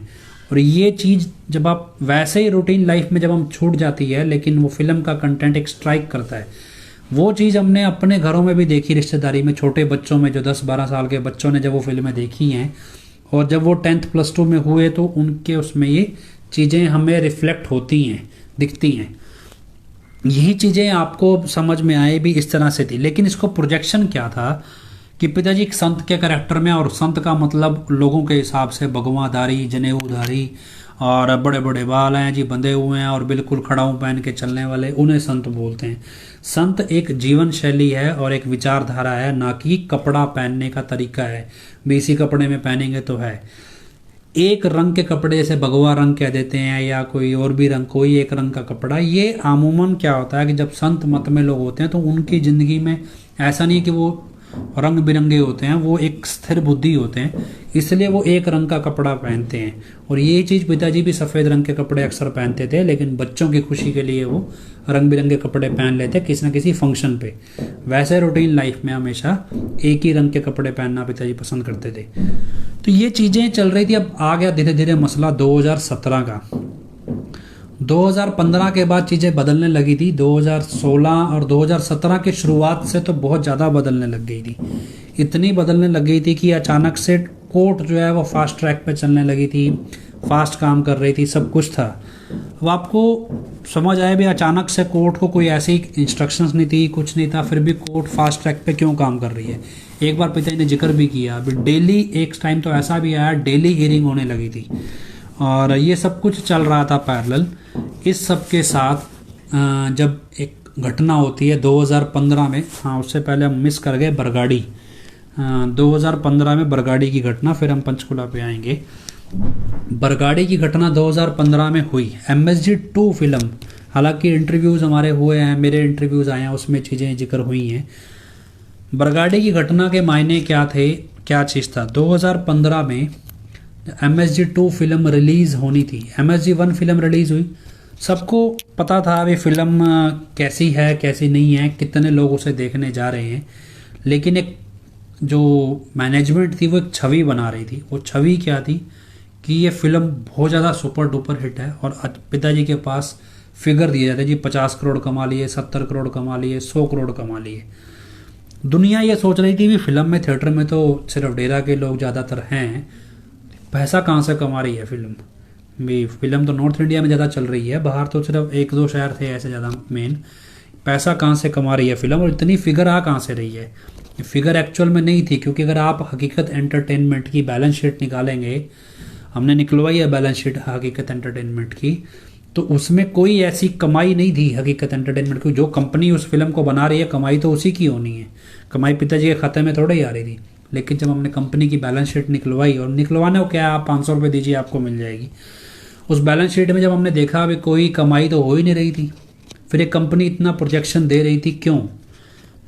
और ये चीज़ जब आप वैसे ही रूटीन लाइफ में जब हम छूट जाती है, लेकिन वो फिल्म का कंटेंट एक स्ट्राइक करता है। वो चीज़ हमने अपने घरों में भी देखी, रिश्तेदारी में छोटे बच्चों में, जो 10-12 साल के बच्चों ने जब वो फिल्में देखी हैं और जब वो 10th +2 में हुए तो उनके उसमें ये चीज़ें हमें रिफ्लेक्ट होती हैं, दिखती हैं। यही चीज़ें आपको समझ में आए भी इस तरह से थी। लेकिन इसको प्रोजेक्शन क्या था कि पिताजी एक संत के कैरेक्टर में, और संत का मतलब लोगों के हिसाब से भगवाधारी, जनेऊधारी और बड़े बड़े बाल हैं जी, बंधे हुए हैं और बिल्कुल खड़ाऊ पहन के चलने वाले, उन्हें संत बोलते हैं। संत एक जीवन शैली है और एक विचारधारा है, ना कि कपड़ा पहनने का तरीका है भी इसी कपड़े में पहनेंगे तो है। एक रंग के कपड़े जैसे भगवा रंग कह देते हैं या कोई और भी रंग, कोई एक रंग का कपड़ा, ये आमूमन क्या होता है कि जब संत मत में लोग होते हैं तो उनकी ज़िंदगी में ऐसा नहीं कि वो रंग बिरंगे होते हैं, वो एक स्थिर बुद्धि होते हैं, इसलिए वो एक रंग का कपड़ा पहनते हैं। और ये चीज़ पिताजी भी सफ़ेद रंग के कपड़े अक्सर पहनते थे, लेकिन बच्चों की खुशी के लिए वो रंग बिरंगे कपड़े पहन लेते किसी न किसी फंक्शन पे। वैसे रूटीन लाइफ में हमेशा एक ही रंग के कपड़े पहनना पिताजी पसंद करते थे। तो ये चीज़ें चल रही थी। अब आ गया धीरे धीरे मसला 2017 का। 2015 के बाद चीज़ें बदलने लगी थी। 2016 और 2017 की शुरुआत से तो बहुत ज़्यादा बदलने लग गई थी। इतनी बदलने लग गई थी कि अचानक से कोर्ट जो है वो फास्ट ट्रैक पे चलने लगी थी, फास्ट काम कर रही थी, सब कुछ था। अब आपको समझ आया भी अचानक से कोर्ट को कोई ऐसी इंस्ट्रक्शंस नहीं थी, कुछ नहीं था, फिर भी कोर्ट फास्ट ट्रैक पे क्यों काम कर रही है। एक बार पिताजी ने जिक्र भी किया, अभी डेली एक टाइम तो ऐसा भी आया डेली हियरिंग होने लगी थी, और ये सब कुछ चल रहा था पैरेलल। इस सब के साथ जब एक घटना होती है 2015 में, हाँ उससे पहले हम मिस कर गए बरगाड़ी, 2015 में बरगाड़ी की घटना, फिर हम पंचकुला पे आएंगे। बरगाड़ी की घटना 2015 में हुई। MSG2 फिल्म, हालांकि इंटरव्यूज़ हमारे हुए हैं, मेरे इंटरव्यूज़ आए हैं, उसमें चीज़ें जिक्र हुई हैं। बरगाड़ी की घटना के मायने क्या थे, क्या चीज़ था। 2015 में MSG2 फिल्म रिलीज़ होनी थी। MSG1 फिल्म रिलीज़ हुई, सबको पता था ये फिल्म कैसी है कैसी नहीं है, कितने लोग उसे देखने जा रहे हैं। लेकिन एक जो मैनेजमेंट थी वो एक छवि बना रही थी। वो छवि क्या थी कि ये फिल्म बहुत ज़्यादा सुपर डुपर हिट है, और पिताजी के पास फिगर दिए जाते जी 50 करोड़ कमा लिए, 70 करोड़ कमा लिए, 100 करोड़ कमा लिए। दुनिया ये सोच रही थी भी फिल्म में, थिएटर में तो सिर्फ डेरा के लोग ज़्यादातर हैं, पैसा कहाँ से कमा रही है फिल्म भी। फिल्म तो नॉर्थ इंडिया में ज़्यादा चल रही है, बाहर तो सिर्फ 1-2 शहर थे ऐसे ज़्यादा मेन। पैसा कहाँ से कमा रही है फिल्म, और इतनी फिगर आ कहाँ से रही है। फिगर एक्चुअल में नहीं थी, क्योंकि अगर आप हकीकत एंटरटेनमेंट की बैलेंस शीट निकालेंगे, हमने निकलवाई है बैलेंस शीट हकीकत एंटरटेनमेंट की, तो उसमें कोई ऐसी कमाई नहीं थी हकीकत एंटरटेनमेंट की। जो कंपनी उस फिल्म को बना रही है कमाई तो उसी की होनी है, कमाई पिताजी के खाते में थोड़े ही आ रही थी। लेकिन जब हमने कंपनी की बैलेंस शीट निकलवाई, और निकलवाने को क्या है, आप 500 रुपये दीजिए आपको मिल जाएगी, उस बैलेंस शीट में जब हमने देखा अभी कोई कमाई तो हो ही नहीं रही थी। फिर एक कंपनी इतना प्रोजेक्शन दे रही थी क्यों?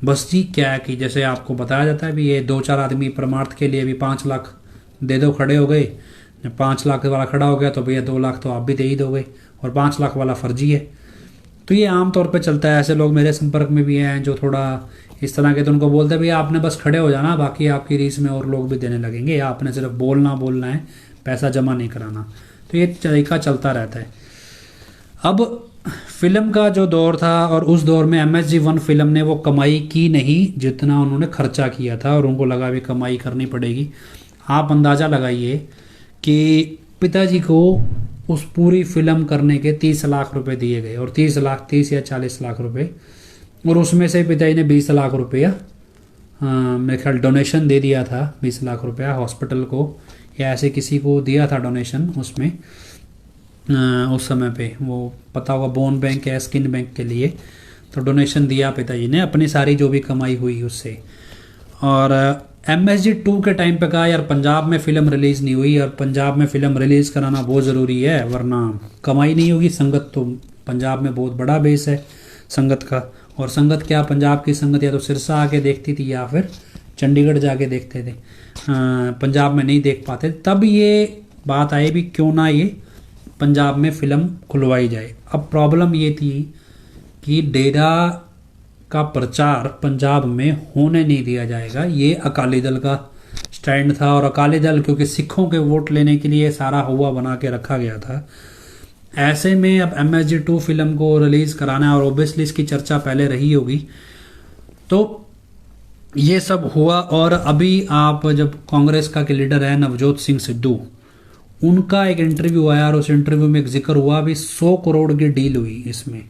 बस जी क्या है कि जैसे आपको बताया जाता है भी ये 2-4 आदमी परमार्थ के लिए भी 5 लाख दे दो खड़े हो गए, जब 5 लाख वाला खड़ा हो गया तो भैया 2 लाख तो आप भी दे ही दोगे, और 5 लाख वाला फर्जी है। तो ये आम तौर पे चलता है। ऐसे लोग मेरे संपर्क में भी हैं जो थोड़ा इस तरह के, तो उनको बोलते हैं भैया आपने बस खड़े हो जाना, बाकी आपकी रीस में और लोग भी देने लगेंगे, आपने सिर्फ बोलना है, पैसा जमा नहीं कराना। तो ये तरीका चलता रहता है। अब फिल्म का जो दौर था, और उस दौर में MSG1 फिल्म ने वो कमाई की नहीं जितना उन्होंने खर्चा किया था, और उनको लगा भी कमाई करनी पड़ेगी। आप अंदाज़ा लगाइए कि पिताजी को उस पूरी फिल्म करने के 30 लाख रुपए दिए गए, और 30 या 40 लाख रुपए, और उसमें से पिताजी ने 20 लाख रुपया मेरे ख्याल डोनेशन दे दिया था। 20 लाख रुपया हॉस्पिटल को या ऐसे किसी को दिया था डोनेशन उसमें। उस समय पे वो पता होगा बोन बैंक या स्किन बैंक के लिए, तो डोनेशन दिया पिताजी ने अपनी सारी जो भी कमाई हुई उससे। और MSG2 के टाइम पे कहा यार पंजाब में फ़िल्म रिलीज़ नहीं हुई, और पंजाब में फ़िल्म रिलीज़ कराना बहुत ज़रूरी है वरना कमाई नहीं होगी। संगत तो पंजाब में बहुत बड़ा बेस है संगत का, और संगत क्या, पंजाब की संगत या तो सिरसा आके देखती थी या फिर चंडीगढ़ जाके देखते थे, पंजाब में नहीं देख पाते। तब ये बात आई भी क्यों ना ये पंजाब में फ़िल्म खुलवाई जाए। अब प्रॉब्लम ये थी कि डेरा का प्रचार पंजाब में होने नहीं दिया जाएगा, ये अकाली दल का स्टैंड था। और अकाली दल क्योंकि सिखों के वोट लेने के लिए सारा हुआ बना के रखा गया था, ऐसे में अब MSG2 फिल्म को रिलीज़ कराना है, और ओबियसली इसकी चर्चा पहले रही होगी, तो ये सब हुआ। और अभी आप जब कांग्रेस का के लीडर है नवजोत सिंह सिद्धू, उनका एक इंटरव्यू आया, और उस इंटरव्यू में एक जिक्र हुआ भी 100 करोड़ की डील हुई इसमें।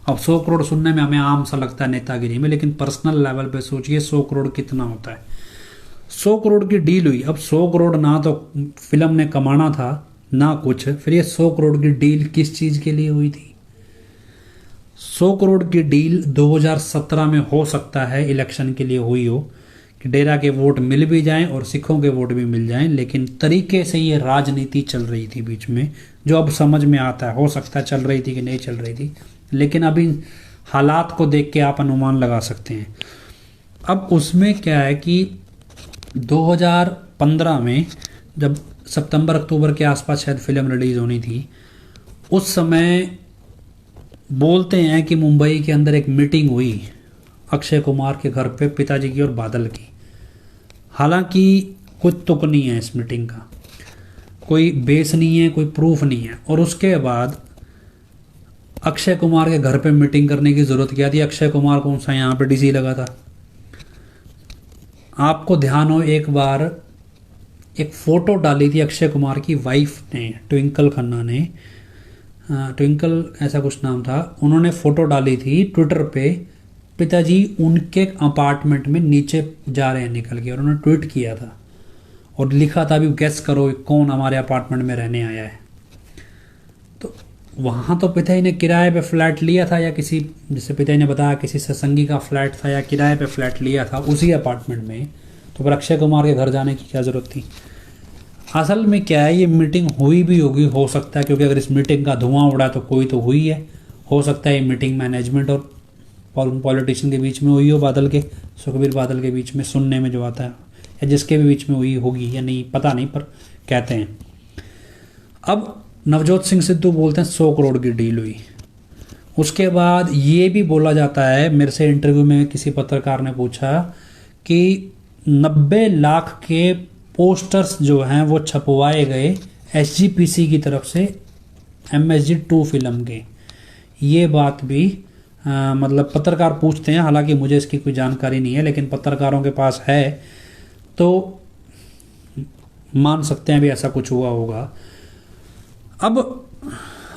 अब 100 करोड़ सुनने में हमें आम सा लगता है नेतागिरी में, लेकिन पर्सनल लेवल पे सोचिए 100 करोड़ कितना होता है। 100 करोड़ की डील हुई। अब 100 करोड़ ना तो फिल्म ने कमाना था ना कुछ, फिर ये 100 करोड़ की डील किस चीज़ के लिए हुई थी? 100 करोड़ की डील 2017 में हो सकता है इलेक्शन के लिए हुई हो, कि डेरा के वोट मिल भी जाएं और सिखों के वोट भी मिल जाएं, लेकिन तरीके से ये राजनीति चल रही थी बीच में, जो अब समझ में आता है। हो सकता है चल रही थी कि नहीं चल रही थी, लेकिन अभी हालात को देख के आप अनुमान लगा सकते हैं। अब उसमें क्या है कि 2015 में जब सितंबर अक्टूबर के आसपास शायद फिल्म रिलीज़ होनी थी, उस समय बोलते हैं कि मुंबई के अंदर एक मीटिंग हुई अक्षय कुमार के घर पे, पिताजी की और बादल की। हालांकि कुछ तुक नहीं है इस मीटिंग का, कोई बेस नहीं है, कोई प्रूफ नहीं है। और उसके बाद अक्षय कुमार के घर पे मीटिंग करने की ज़रूरत क्या थी? अक्षय कुमार कौन सा यहाँ पे डीसी लगा था? आपको ध्यान हो, एक बार एक फ़ोटो डाली थी अक्षय कुमार की वाइफ ने, ट्विंकल खन्ना ने, ट्विंकल ऐसा कुछ नाम था, उन्होंने फ़ोटो डाली थी ट्विटर पे, पिताजी उनके अपार्टमेंट में नीचे जा रहे हैं निकल के, और उन्होंने ट्वीट किया था और लिखा था भी गैस करो कौन हमारे अपार्टमेंट में रहने आया है। तो वहाँ तो पिताजी ने किराए पे फ्लैट लिया था, या किसी, जैसे पिताजी ने बताया किसी सत्संगी का फ्लैट था या किराए पे फ्लैट लिया था उसी अपार्टमेंट में, तो फिर अक्षय कुमार के घर जाने की क्या ज़रूरत थी? असल में क्या है, ये मीटिंग हुई भी होगी, हो सकता है, क्योंकि अगर इस मीटिंग का धुआं उड़ा तो कोई तो हुई है। हो सकता है ये मीटिंग मैनेजमेंट और पॉलिटिशियन के बीच में हुई हो, बादल के, सुखबीर बादल के बीच में, सुनने में जो आता है, या जिसके भी बीच में हुई होगी या नहीं पता नहीं, पर कहते हैं। अब नवजोत सिंह सिद्धू बोलते हैं 100 करोड़ की डील हुई। उसके बाद ये भी बोला जाता है, मेरे से इंटरव्यू में किसी पत्रकार ने पूछा कि 90 लाख के पोस्टर्स जो हैं वो छपवाए गए SGPC की तरफ से MSG2 फिल्म के। ये बात भी मतलब पत्रकार पूछते हैं, हालांकि मुझे इसकी कोई जानकारी नहीं है, लेकिन पत्रकारों के पास है तो मान सकते हैं भी ऐसा कुछ हुआ होगा। अब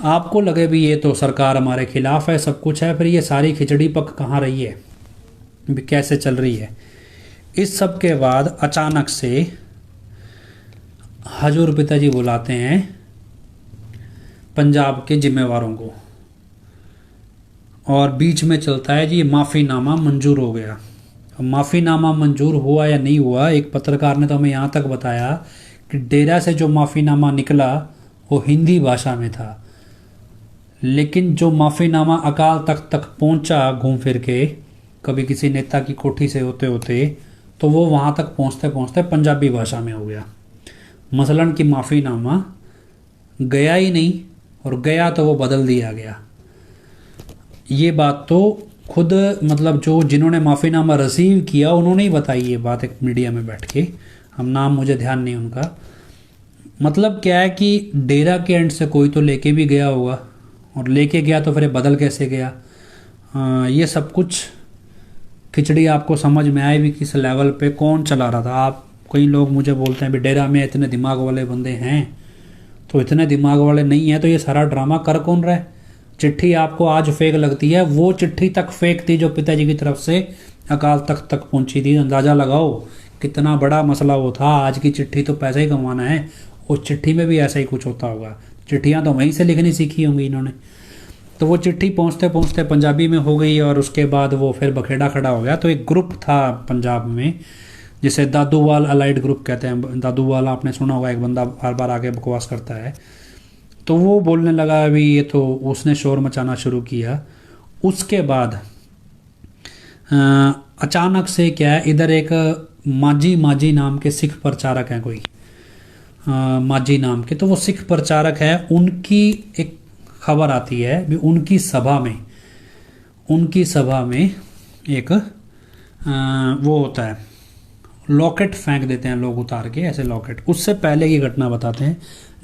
आपको लगे भी ये तो सरकार हमारे खिलाफ है, सब कुछ है, फिर ये सारी खिचड़ी पक कहाँ रही है, भी कैसे चल रही है? इस सब के बाद अचानक से हजूर पिताजी बुलाते हैं पंजाब के जिम्मेवारों को, और बीच में चलता है जी माफ़ीनामा मंजूर हो गया। माफ़ीनामा मंजूर हुआ या नहीं हुआ, एक पत्रकार ने तो हमें यहाँ तक बताया कि डेरा से जो माफ़ीनामा निकला वो हिंदी भाषा में था, लेकिन जो माफ़ीनामा अकाल तख्त तक पहुँचा घूम फिर के, कभी किसी नेता की कोठी से होते होते, तो वो वहाँ तक पहुँचते पहुँचते पंजाबी भाषा में हो गया। मसलन कि माफ़ीनामा गया ही नहीं, और गया तो वो बदल दिया गया। ये बात तो खुद मतलब जो जिन्होंने माफ़ीनामा रिसीव किया उन्होंने ही बताई ये बात एक मीडिया में बैठ के, हम नाम मुझे ध्यान नहीं उनका। मतलब क्या है कि डेरा के एंड से कोई तो लेके भी गया होगा, और लेके गया तो फिर बदल कैसे गया। ये सब कुछ खिचड़ी आपको समझ में आए भी किस लेवल पे कौन चला रहा था। आप कई लोग मुझे बोलते हैं भी डेरा में इतने दिमाग वाले बंदे हैं, तो इतने दिमाग वाले नहीं हैं तो ये सारा ड्रामा कर कौन रहा है। चिट्ठी आपको आज फेक लगती है, वो चिट्ठी तक फेक थी जो पिताजी की तरफ से अकाल तख्त तक पहुंची थी। अंदाज़ा लगाओ कितना बड़ा मसला वो था। आज की चिट्ठी तो पैसा ही कमाना है, उस चिट्ठी में भी ऐसा ही कुछ होता होगा। चिट्ठियाँ तो वहीं से लिखनी सीखी होंगी इन्होंने। तो वो चिट्ठी पहुंचते पहुंचते पंजाबी में हो गई, और उसके बाद वो फिर बखेड़ा खड़ा हो गया। तो एक ग्रुप था पंजाब में जिसे दादूवाल अलाइड ग्रुप कहते हैं। दादूवाल आपने सुना होगा, एक बंदा बार बार आके बकवास करता है। तो वो बोलने लगा अभी ये तो उसने शोर मचाना शुरू किया। उसके बाद अचानक से क्या है, इधर एक माजी नाम के सिख प्रचारक हैं कोई, माजी नाम के। तो वो सिख प्रचारक है, उनकी एक खबर आती है भी उनकी सभा में एक वो होता है, लॉकेट फेंक देते हैं लोग उतार के, ऐसे लॉकेट। उससे पहले की घटना बताते हैं।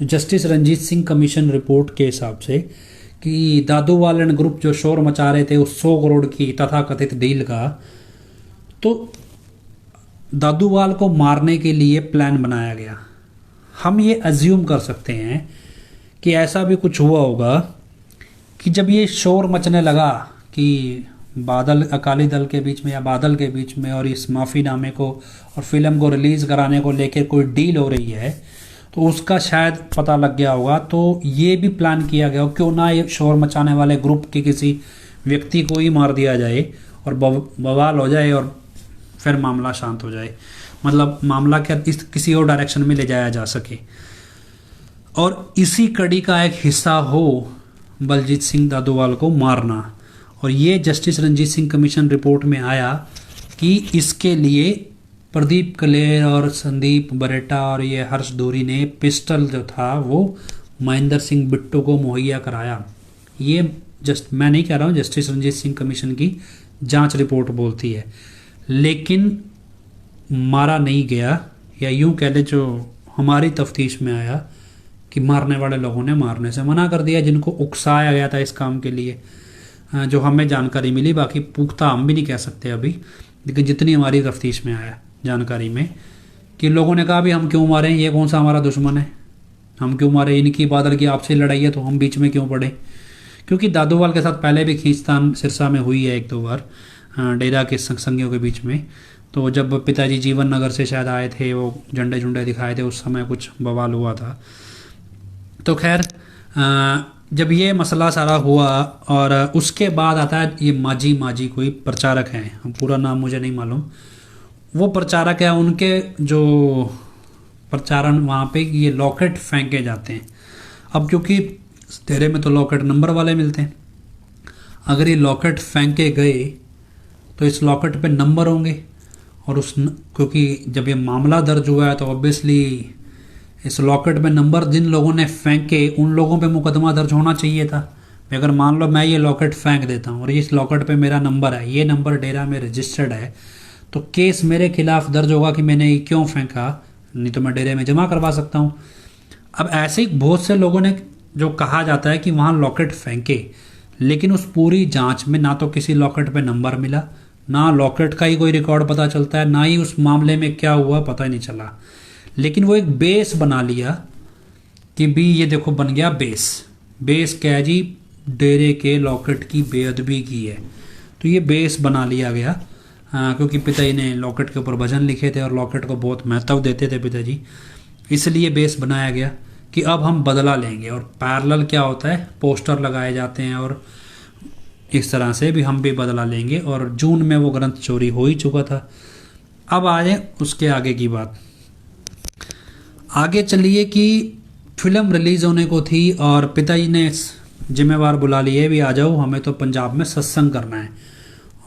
Justice Ranjit Singh commission report के हिसाब से कि दादूवाल एंड ग्रुप जो शोर मचा रहे थे उस 100 करोड़ की तथाकथित डील का, तो दादूवाल को मारने के लिए प्लान बनाया गया। हम ये अज्यूम कर सकते हैं कि ऐसा भी कुछ हुआ होगा कि जब ये शोर मचने लगा कि बादल अकाली दल के बीच में या बादल के बीच में और इस माफ़ीनामे को और फिल्म को रिलीज़ कराने को लेकर कोई डील हो रही है, तो उसका शायद पता लग गया होगा। तो ये भी प्लान किया गया हो क्यों ना ये शोर मचाने वाले ग्रुप के किसी व्यक्ति को ही मार दिया जाए और बवाल हो जाए और फिर मामला शांत हो जाए। मतलब मामला क्या किसी और डायरेक्शन में ले जाया जा सके। और इसी कड़ी का एक हिस्सा हो बलजीत सिंह दादूवाल को मारना। और ये justice Ranjit Singh commission report में आया कि इसके लिए प्रदीप कलेर और संदीप बरेटा और ये हर्ष दूरी ने पिस्टल जो था वो महेंद्र सिंह बिट्टू को मुहैया कराया। ये मैं नहीं कह रहा हूँ, जस्टिस रंजीत सिंह कमीशन की जांच रिपोर्ट बोलती है। लेकिन मारा नहीं गया, या यूं कह ले जो हमारी तफ्तीश में आया कि मारने वाले लोगों ने मारने से मना कर दिया, जिनको उकसाया गया था इस काम के लिए, जो हमें जानकारी मिली। बाकी पुख्ता हम भी नहीं कह सकते अभी, लेकिन जितनी हमारी तफ्तीश में आया जानकारी में कि लोगों ने कहा भी हम क्यों मारें, ये कौन सा हमारा दुश्मन है, हम क्यों मारे, इनकी बादल की आपसे लड़ाई है तो हम बीच में क्यों पड़े। क्योंकि दादूवाल के साथ पहले भी खींचतान सिरसा में हुई है एक दो बार डेरा के संगियों के बीच में। तो जब पिताजी जीवन नगर से शायद आए थे, वो झंडे झुंडे दिखाए थे, उस समय कुछ बवाल हुआ था। तो खैर जब ये मसला सारा हुआ और उसके बाद आता है ये माजी कोई प्रचारक हैं, हम पूरा नाम मुझे नहीं मालूम, वो प्रचारक है, उनके जो प्रचारण वहाँ पे ये लॉकेट फेंके जाते हैं। अब क्योंकि तेरे में तो लॉकेट नंबर वाले मिलते हैं, अगर ये लॉकेट फेंके गए तो इस लॉकेट पे नंबर होंगे, और क्योंकि जब ये मामला दर्ज हुआ है तो ऑब्वियसली इस लॉकेट में नंबर जिन लोगों ने फेंके उन लोगों पे मुकदमा दर्ज होना चाहिए था। अगर मान लो मैं ये लॉकेट फेंक देता हूँ और इस लॉकेट पे मेरा नंबर है, ये नंबर डेरा में रजिस्टर्ड है, तो केस मेरे खिलाफ दर्ज होगा कि मैंने ये क्यों फेंका, नहीं तो मैं डेरे में जमा करवा सकता हूँ। अब ऐसे ही बहुत से लोगों ने जो कहा जाता है कि वहाँ लॉकेट फेंके, लेकिन उस पूरी जांच में ना तो किसी लॉकेट पे नंबर मिला, ना लॉकेट का ही कोई रिकॉर्ड पता चलता है, ना ही उस मामले में क्या हुआ पता ही नहीं चला। लेकिन वो एक बेस बना लिया कि भी ये देखो बन गया बेस क्या है जी, डेरे के लॉकेट की बेअदबी की है। तो ये बेस बना लिया गया क्योंकि पिताजी ने लॉकेट के ऊपर भजन लिखे थे और लॉकेट को बहुत महत्व देते थे पिताजी, इसलिए बेस बनाया गया कि अब हम बदला लेंगे। और पैरेलल क्या होता है, पोस्टर लगाए जाते हैं और इस तरह से भी हम भी बदला लेंगे। और जून में वो ग्रंथ चोरी हो ही चुका था। अब आए उसके आगे की बात। आगे चलिए कि फिल्म रिलीज होने को थी और पिताजी ने जिम्मेवार बुला लिए, भी आ जाओ हमें तो पंजाब में सत्संग करना है।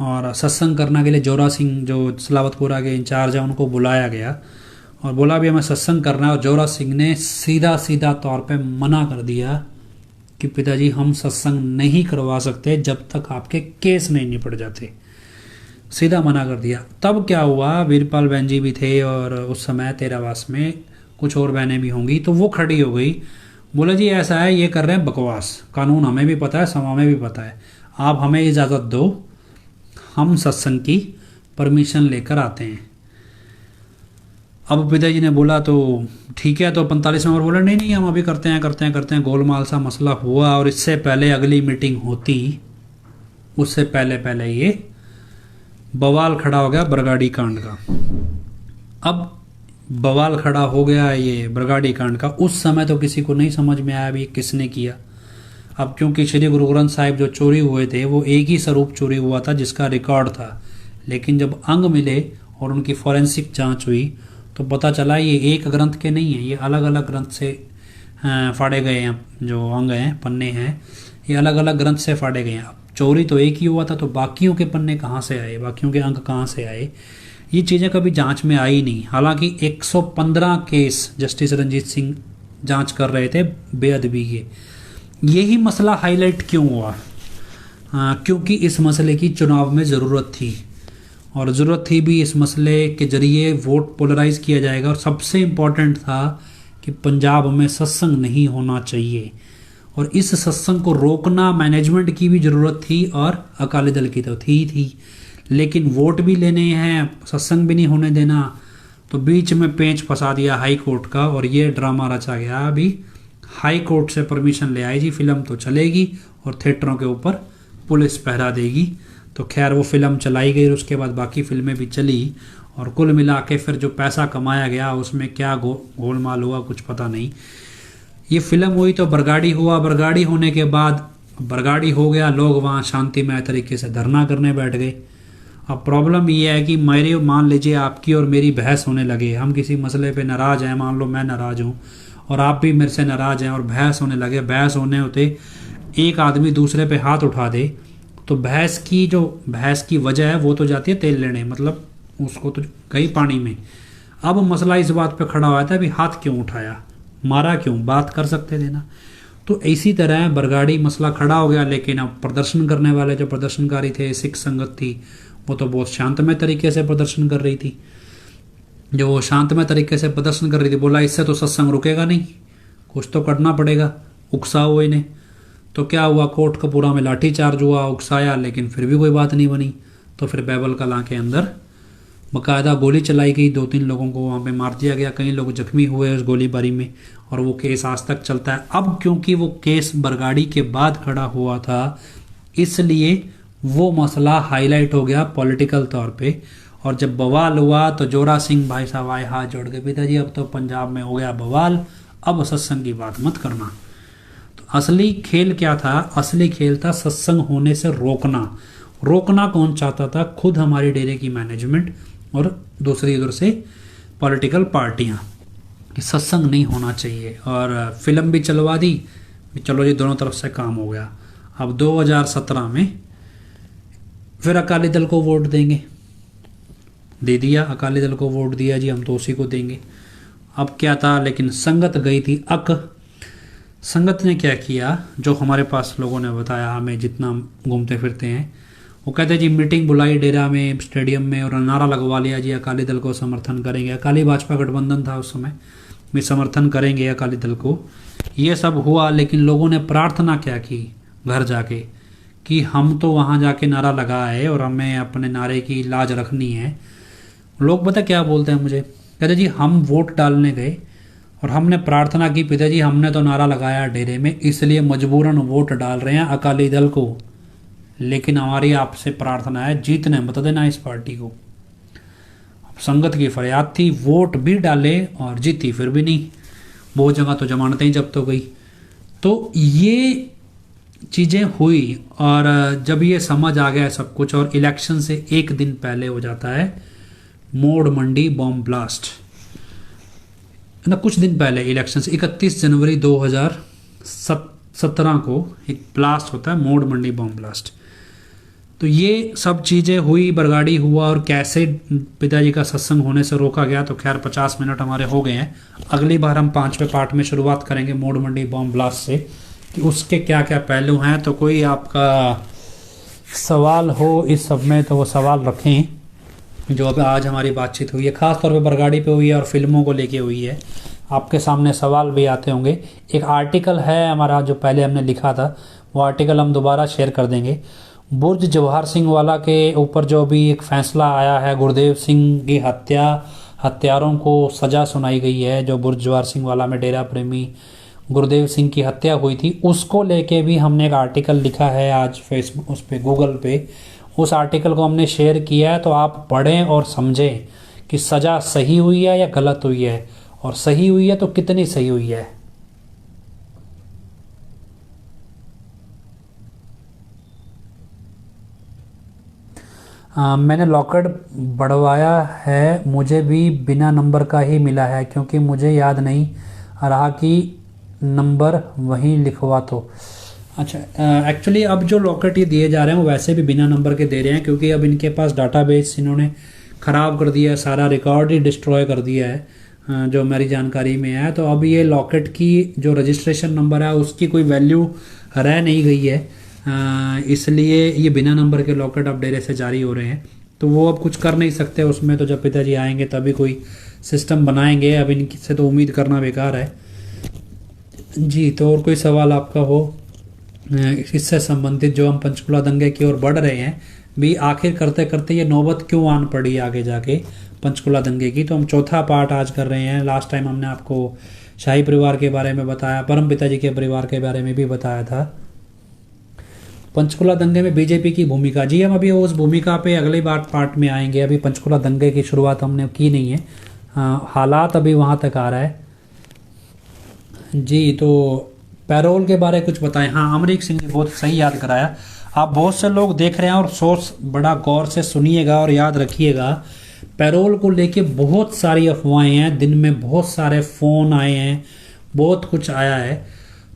और सत्संग करने के लिए जोरा सिंह जो सलावतपुरा के इंचार्ज हैं उनको बुलाया गया और बोला भी हमें सत्संग करना है। और जोरा सिंह ने सीधा सीधा तौर पे मना कर दिया कि पिताजी हम सत्संग नहीं करवा सकते जब तक आपके केस नहीं निपट जाते। सीधा मना कर दिया। तब क्या हुआ, वीरपाल बहन जी भी थे और उस समय तेरावास में कुछ और बहनें भी होंगी, तो वो खड़ी हो गई, बोला जी ऐसा है, ये कर रहे हैं बकवास, कानून हमें भी पता है, समा में भी पता है, आप हमें इजाज़त दो, हम सत्संग की परमिशन लेकर आते हैं। अब पिताजी ने बोला तो ठीक है। तो 45 नंबर बोला नहीं नहीं हम अभी करते हैं। गोलमाल सा मसला हुआ और इससे पहले अगली मीटिंग होती, उससे पहले ये बवाल खड़ा हो गया बरगाड़ी कांड का। अब बवाल खड़ा हो गया ये बरगाड़ी कांड का। उस समय तो किसी को नहीं समझ में आया भी किसने किया। अब क्योंकि श्री गुरु ग्रंथ साहिब जो चोरी हुए थे वो एक ही स्वरूप चोरी हुआ था जिसका रिकॉर्ड था, लेकिन जब अंग मिले और उनकी फॉरेंसिक जांच हुई तो पता चला ये एक ग्रंथ के नहीं है, ये अलग अलग ग्रंथ से फाड़े गए हैं। जो अंग हैं, पन्ने हैं, ये अलग अलग ग्रंथ से फाड़े गए हैं। अब चोरी तो एक ही हुआ था, तो बाकियों के पन्ने कहाँ से आए, बाकियों के अंग कहाँ से आए, ये चीज़ें कभी जांच में आई नहीं। हालांकि 115 केस जस्टिस रंजीत सिंह जांच कर रहे थे बेअदबी के। यही मसला हाईलाइट क्यों हुआ? क्योंकि इस मसले की चुनाव में ज़रूरत थी, और ज़रूरत थी भी इस मसले के ज़रिए वोट पोलराइज किया जाएगा। और सबसे इम्पॉर्टेंट था कि पंजाब में सत्संग नहीं होना चाहिए, और इस सत्संग को रोकना मैनेजमेंट की भी ज़रूरत थी और अकाली दल की तो थी। लेकिन वोट भी लेने हैं, सत्संग भी नहीं होने देना, तो बीच में पेंच फंसा दिया हाई कोर्ट का, और ये ड्रामा रचा गया। अभी हाई कोर्ट से परमिशन ले आई जी, फिल्म तो चलेगी और थिएटरों के ऊपर पुलिस पहरा देगी। तो खैर वो फिल्म चलाई गई और उसके बाद बाकी फिल्में भी चली, और कुल मिला के फिर जो पैसा कमाया गया उसमें क्या गोलमाल हुआ कुछ पता नहीं। ये फिल्म हुई तो बरगाड़ी हुआ, बरगाड़ी होने के बाद बरगाड़ी हो गया, लोग वहाँ शांतिमय तरीके से धरना करने बैठ गए। अब प्रॉब्लम ये है कि मेरे मान लीजिए आपकी और मेरी बहस होने लगे, हम किसी मसले पे नाराज़ हैं, मान लो मैं नाराज़ हूँ और आप भी मेरे से नाराज़ हैं और बहस होने लगे। बहस होने होते एक आदमी दूसरे पे हाथ उठा दे तो बहस की वजह है वो तो जाती है तेल लेने, मतलब उसको तो गई पानी में। अब मसला इस बात पे खड़ा हुआ था भी हाथ क्यों उठाया, मारा क्यों, बात कर सकते थे ना। तो इसी तरह बरगाड़ी मसला खड़ा हो गया। लेकिन अब प्रदर्शन करने वाले जो प्रदर्शनकारी थे, सिख संगत थी, वो तो बहुत शांतमय तरीके से प्रदर्शन कर रही थी। जो वो शांतमय तरीके से प्रदर्शन कर रही थी, बोला इससे तो सत्संग रुकेगा नहीं, कुछ तो करना पड़ेगा, उकसा हुआ इन्हें। तो क्या हुआ, कोट कपूरा में लाठीचार्ज हुआ, उकसाया, लेकिन फिर भी कोई बात नहीं बनी। तो फिर बैबल कलां के अंदर बाकायदा गोली चलाई गई, 2-3 लोगों को वहाँ पे मार दिया गया, कई लोग जख्मी हुए उस गोलीबारी में, और वो केस आज तक चलता है। अब क्योंकि वो केस बरगाड़ी के बाद खड़ा हुआ था, इसलिए वो मसला हाईलाइट हो गया पॉलिटिकल तौर पे। और जब बवाल हुआ तो जोरा सिंह भाई साहब आए, हाथ जोड़ के, पिताजी अब तो पंजाब में हो गया बवाल, अब सत्संग की बात मत करना। तो असली खेल क्या था? असली खेल था सत्संग होने से रोकना। रोकना कौन चाहता था? खुद हमारी डेरे की मैनेजमेंट और दूसरी उधर से पॉलिटिकल पार्टियां, कि सत्संग नहीं होना चाहिए। और फिल्म भी चलवा दी, चलो जी दोनों तरफ से काम हो गया। अब 2017 में फिर अकाली दल को वोट देंगे, दे दिया, अकाली दल को वोट दिया जी, हम तो उसी को देंगे। अब क्या था, लेकिन संगत गई थी संगत ने क्या किया, जो हमारे पास लोगों ने बताया, हमें जितना घूमते फिरते हैं, वो कहते जी मीटिंग बुलाई डेरा में, स्टेडियम में, और नारा लगवा लिया जी अकाली दल को समर्थन करेंगे। अकाली भाजपा गठबंधन था उस समय, भी समर्थन करेंगे अकाली दल को। ये सब हुआ, लेकिन लोगों ने प्रार्थना क्या की घर जाके, कि हम तो वहाँ जाके नारा लगाए और हमें अपने नारे की लाज रखनी है। लोग पता क्या बोलते हैं मुझे, कहते जी हम वोट डालने गए और हमने प्रार्थना की, पिताजी हमने तो नारा लगाया डेरे में, इसलिए मजबूरन वोट डाल रहे हैं अकाली दल को, लेकिन हमारी आपसे प्रार्थना है जीतने मत देना इस पार्टी को। अब संगत की फरियाद थी, वोट भी डाले और जीती फिर भी नहीं। बहुत जगह तो जमानतें ही जब्त हो गई। तो ये चीज़ें हुई और जब ये समझ आ गया सब कुछ, और इलेक्शन से एक दिन पहले हो जाता है मोड़ मंडी बॉम्ब ब्लास्ट ना, कुछ दिन पहले इलेक्शन से 31 जनवरी 2017 को एक ब्लास्ट होता है, मोड़ मंडी बॉम्ब ब्लास्ट। तो ये सब चीज़ें हुई, बरगाड़ी हुआ, और कैसे पिताजी का सत्संग होने से रोका गया। तो खैर 50 मिनट हमारे हो गए हैं। अगली बार हम 5वें पार्ट में शुरुआत करेंगे मोड़ मंडी बॉम्ब ब्लास्ट से, कि उसके क्या क्या पहलू हैं। तो कोई आपका सवाल हो इस सब में तो वो सवाल रखें, जो अब आज हमारी बातचीत हुई है, ख़ास तौर पे बरगाड़ी पे हुई है और फिल्मों को लेके हुई है। आपके सामने सवाल भी आते होंगे। एक आर्टिकल है हमारा जो पहले हमने लिखा था, वो आर्टिकल हम दोबारा शेयर कर देंगे। बुर्ज जवाहर सिंह वाला के ऊपर जो भी एक फैसला आया है, गुरदेव सिंह की हत्यारों को सज़ा सुनाई गई है, जो बुर्ज जवाहर सिंह वाला में डेरा प्रेमी गुरदेव सिंह की हत्या हुई थी, उसको लेके भी हमने एक आर्टिकल लिखा है आज फेसबुक, उस पे गूगल पे। उस आर्टिकल को हमने शेयर किया है, तो आप पढ़ें और समझें कि सज़ा सही हुई है या गलत हुई है, और सही हुई है तो कितनी सही हुई है। मैंने लॉकेट बढ़वाया है, मुझे भी बिना नंबर का ही मिला है, क्योंकि मुझे याद नहीं रहा कि नंबर वहीं लिखवा तो। अच्छा, एक्चुअली अब जो लॉकेट ये दिए जा रहे हैं वो वैसे भी बिना नंबर के दे रहे हैं, क्योंकि अब इनके पास डाटाबेस इन्होंने ख़राब कर दिया है, सारा रिकॉर्ड ही डिस्ट्रॉय कर दिया है, जो मेरी जानकारी में है। तो अब ये लॉकेट की जो रजिस्ट्रेशन नंबर है उसकी कोई वैल्यू रह नहीं गई है, इसलिए ये बिना नंबर के लॉकेट अब डेरे से जारी हो रहे हैं। तो वो अब कुछ कर नहीं सकते उसमें, तो जब पिताजी आएंगे तभी कोई सिस्टम बनाएंगे, अब इनसे तो उम्मीद करना बेकार है जी। तो और कोई सवाल आपका हो इससे संबंधित, जो हम पंचकुला दंगे की ओर बढ़ रहे हैं भी, आखिर करते करते ये नौबत क्यों आन पड़ी आगे जाके पंचकुला दंगे की, तो हम चौथा पार्ट आज कर रहे हैं। लास्ट टाइम हमने आपको शाही परिवार के बारे में बताया, परम पिताजी के परिवार के बारे में भी बताया था। पंचकुला दंगे में बीजेपी की भूमिका, जी हम अभी उस भूमिका पे अगली बार पार्ट में आएंगे। अभी पंचकुला दंगे की शुरुआत हमने की नहीं है, हालात अभी वहाँ तक आ रहा है जी। तो पैरोल के बारे में कुछ बताएं। हाँ, अमरीक सिंह ने बहुत सही याद कराया। आप बहुत से लोग देख रहे हैं और सोच बड़ा गौर से सुनिएगा और याद रखिएगा, पैरोल को लेके बहुत सारी अफवाहें हैं, दिन में बहुत सारे फ़ोन आए हैं, बहुत कुछ आया है।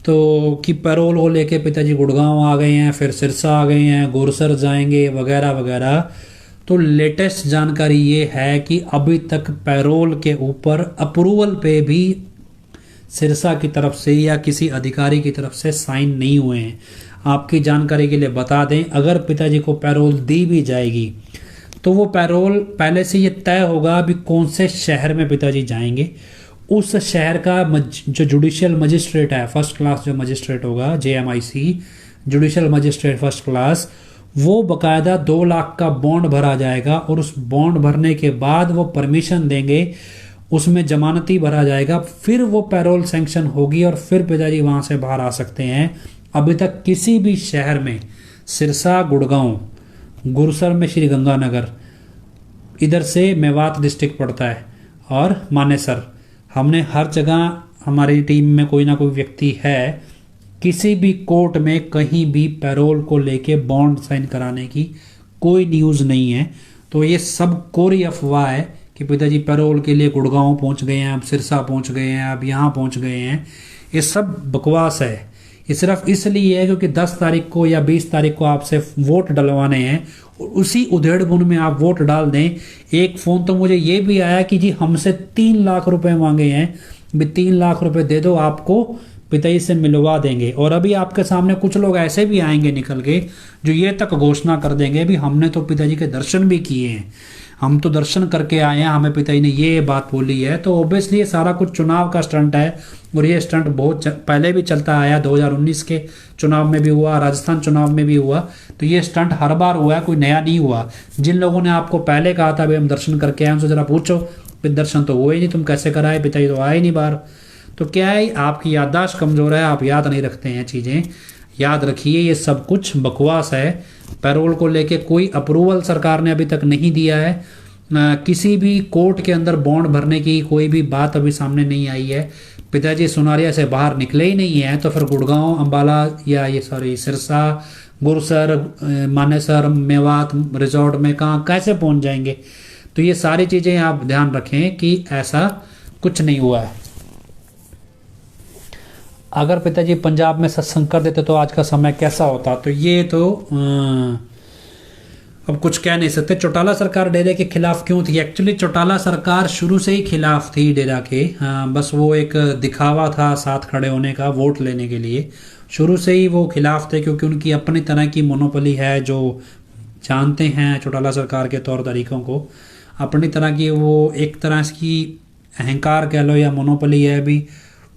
तो कि पैरोल को लेके पिताजी गुड़गांव आ गए हैं, फिर सिरसा आ गए हैं, गुरसर जाएंगे वगैरह वगैरह। तो लेटेस्ट जानकारी ये है कि अभी तक पैरोल के ऊपर अप्रूवल पे भी सिरसा की तरफ से या किसी अधिकारी की तरफ से साइन नहीं हुए हैं। आपकी जानकारी के लिए बता दें, अगर पिताजी को पैरोल दी भी जाएगी तो वो पैरोल पहले से ये तय होगा अभी कौन से शहर में पिताजी जाएंगे। उस शहर का जो जुडिशियल मजिस्ट्रेट है, फर्स्ट क्लास जो मजिस्ट्रेट होगा, JMIC judicial magistrate first class, वो बकायदा 2 लाख का बॉन्ड भरा जाएगा, और उस बॉन्ड भरने के बाद वो परमिशन देंगे, उसमें जमानती भरा जाएगा, फिर वो पैरोल सैंक्शन होगी और फिर पिताजी वहाँ से बाहर आ सकते हैं। अभी तक किसी भी शहर में, सिरसा, गुड़गांव, गुरसर में श्री गंगानगर, इधर से मेवात डिस्ट्रिक्ट पड़ता है, और मानेसर, हमने हर जगह हमारी टीम में कोई ना कोई व्यक्ति है, किसी भी कोर्ट में कहीं भी पैरोल को लेके बॉन्ड साइन कराने की कोई न्यूज़ नहीं है। तो ये सब कोरी अफवाह है कि पिताजी पैरोल के लिए गुड़गांव पहुंच गए हैं, अब सिरसा पहुंच गए हैं, अब यहाँ पहुंच गए हैं, ये सब बकवास है। ये सिर्फ इसलिए है क्योंकि 10 तारीख को या 20 तारीख को आपसे वोट डलवाने हैं, और उसी उधेड़-बुन में आप वोट डाल दें। एक फ़ोन तो मुझे ये भी आया कि जी हमसे 3 लाख रुपए मांगे हैं, भी 3 लाख रुपए दे दो, आपको पिताजी से मिलवा देंगे। और अभी आपके सामने कुछ लोग ऐसे भी आएंगे निकल के, जो ये तक घोषणा कर देंगे भी हमने तो पिताजी के दर्शन भी किए हैं, हम तो दर्शन करके आए हैं, हमें पिताजी ने ये बात बोली है। तो ऑब्वियसली ये सारा कुछ चुनाव का स्टंट है, और ये स्टंट बहुत पहले भी चलता आया, 2019 के चुनाव में भी हुआ, राजस्थान चुनाव में भी हुआ। तो ये स्टंट हर बार हुआ है, कोई नया नहीं हुआ। जिन लोगों ने आपको पहले कहा था भाई हम दर्शन करके आए, उनसे जरा पूछो, फिर दर्शन तो हुए ही नहीं, तुम कैसे कराए, पिताजी तो आए नहीं बाहर। तो क्या है, आपकी याददाश्त कमज़ोर है, आप याद नहीं रखते हैं चीज़ें। याद रखिए ये सब कुछ बकवास है। पैरोल को लेके कोई अप्रूवल सरकार ने अभी तक नहीं दिया है, किसी भी कोर्ट के अंदर बॉन्ड भरने की कोई भी बात अभी सामने नहीं आई है। पिताजी सुनारिया से बाहर निकले ही नहीं है, तो फिर गुड़गांव, अंबाला या ये सॉरी सिरसा, गुरसर, मानेसर, मेवात रिजॉर्ट में कहाँ कैसे पहुंच जाएंगे। तो ये सारी चीज़ें आप ध्यान रखें कि ऐसा कुछ नहीं हुआ है। अगर पिताजी पंजाब में सत्संग कर देते तो आज का समय कैसा होता, तो ये तो अब कुछ कह नहीं सकते। चौटाला सरकार डेरे के खिलाफ क्यों थी? एक्चुअली चौटाला सरकार शुरू से ही खिलाफ थी डेरा के। हाँ, बस वो एक दिखावा था साथ खड़े होने का, वोट लेने के लिए। शुरू से ही वो खिलाफ थे क्योंकि उनकी अपनी तरह की मोनोपोली है, जो जानते हैं चौटाला सरकार के तौर तरीकों को। अपनी तरह की वो एक तरह की अहंकार कह लो या मोनोपोली है, अभी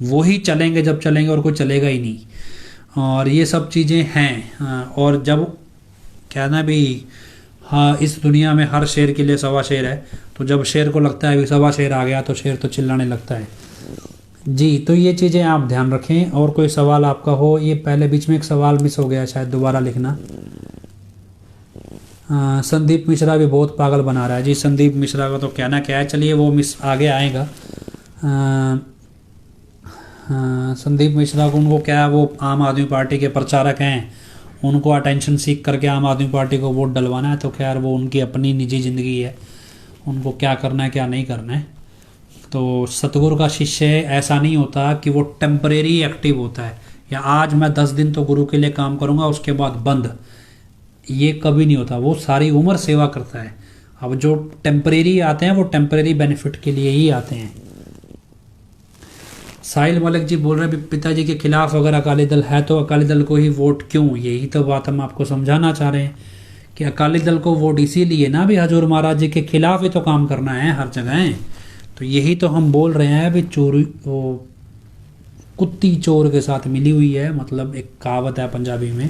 वही चलेंगे जब चलेंगे, और कोई चलेगा ही नहीं। और ये सब चीज़ें हैं। और जब कहना भी, हाँ, इस दुनिया में हर शेर के लिए सवा शेर है, तो जब शेर को लगता है अभी सवा शेर आ गया तो शेर तो चिल्लाने लगता है जी। तो ये चीज़ें आप ध्यान रखें। और कोई सवाल आपका हो? ये पहले बीच में एक सवाल मिस हो गया, शायद दोबारा लिखना। संदीप मिश्रा भी बहुत पागल बना रहा है जी। संदीप मिश्रा का तो कहना क्या है, चलिए वो मिस आगे आएगा। संदीप मिश्रा को, उनको क्या है, वो आम आदमी पार्टी के प्रचारक हैं, उनको अटेंशन सीख करके आम आदमी पार्टी को वोट डलवाना है। तो खैर वो उनकी अपनी निजी ज़िंदगी है, उनको क्या करना है क्या नहीं करना है। तो सतगुरु का शिष्य ऐसा नहीं होता कि वो टेम्परेरी एक्टिव होता है, या आज मैं 10 दिन तो गुरु के लिए काम करूँगा उसके बाद बंद, ये कभी नहीं होता। वो सारी उम्र सेवा करता है। अब जो टेम्परेरी आते हैं वो टेम्परेरी बेनिफिट के लिए ही आते हैं। साहिल मलिक जी बोल रहे हैं पिताजी के खिलाफ अगर अकाली दल है तो अकाली दल को ही वोट क्यों? यही तो बात हम आपको समझाना चाह रहे हैं कि अकाली दल को वोट इसीलिए ना, भी हजूर महाराज जी के खिलाफ ही तो काम करना है हर जगह। तो यही तो हम बोल रहे हैं भी चोरी, वो कुत्ती चोर के साथ मिली हुई है, मतलब एक कहावत है पंजाबी में।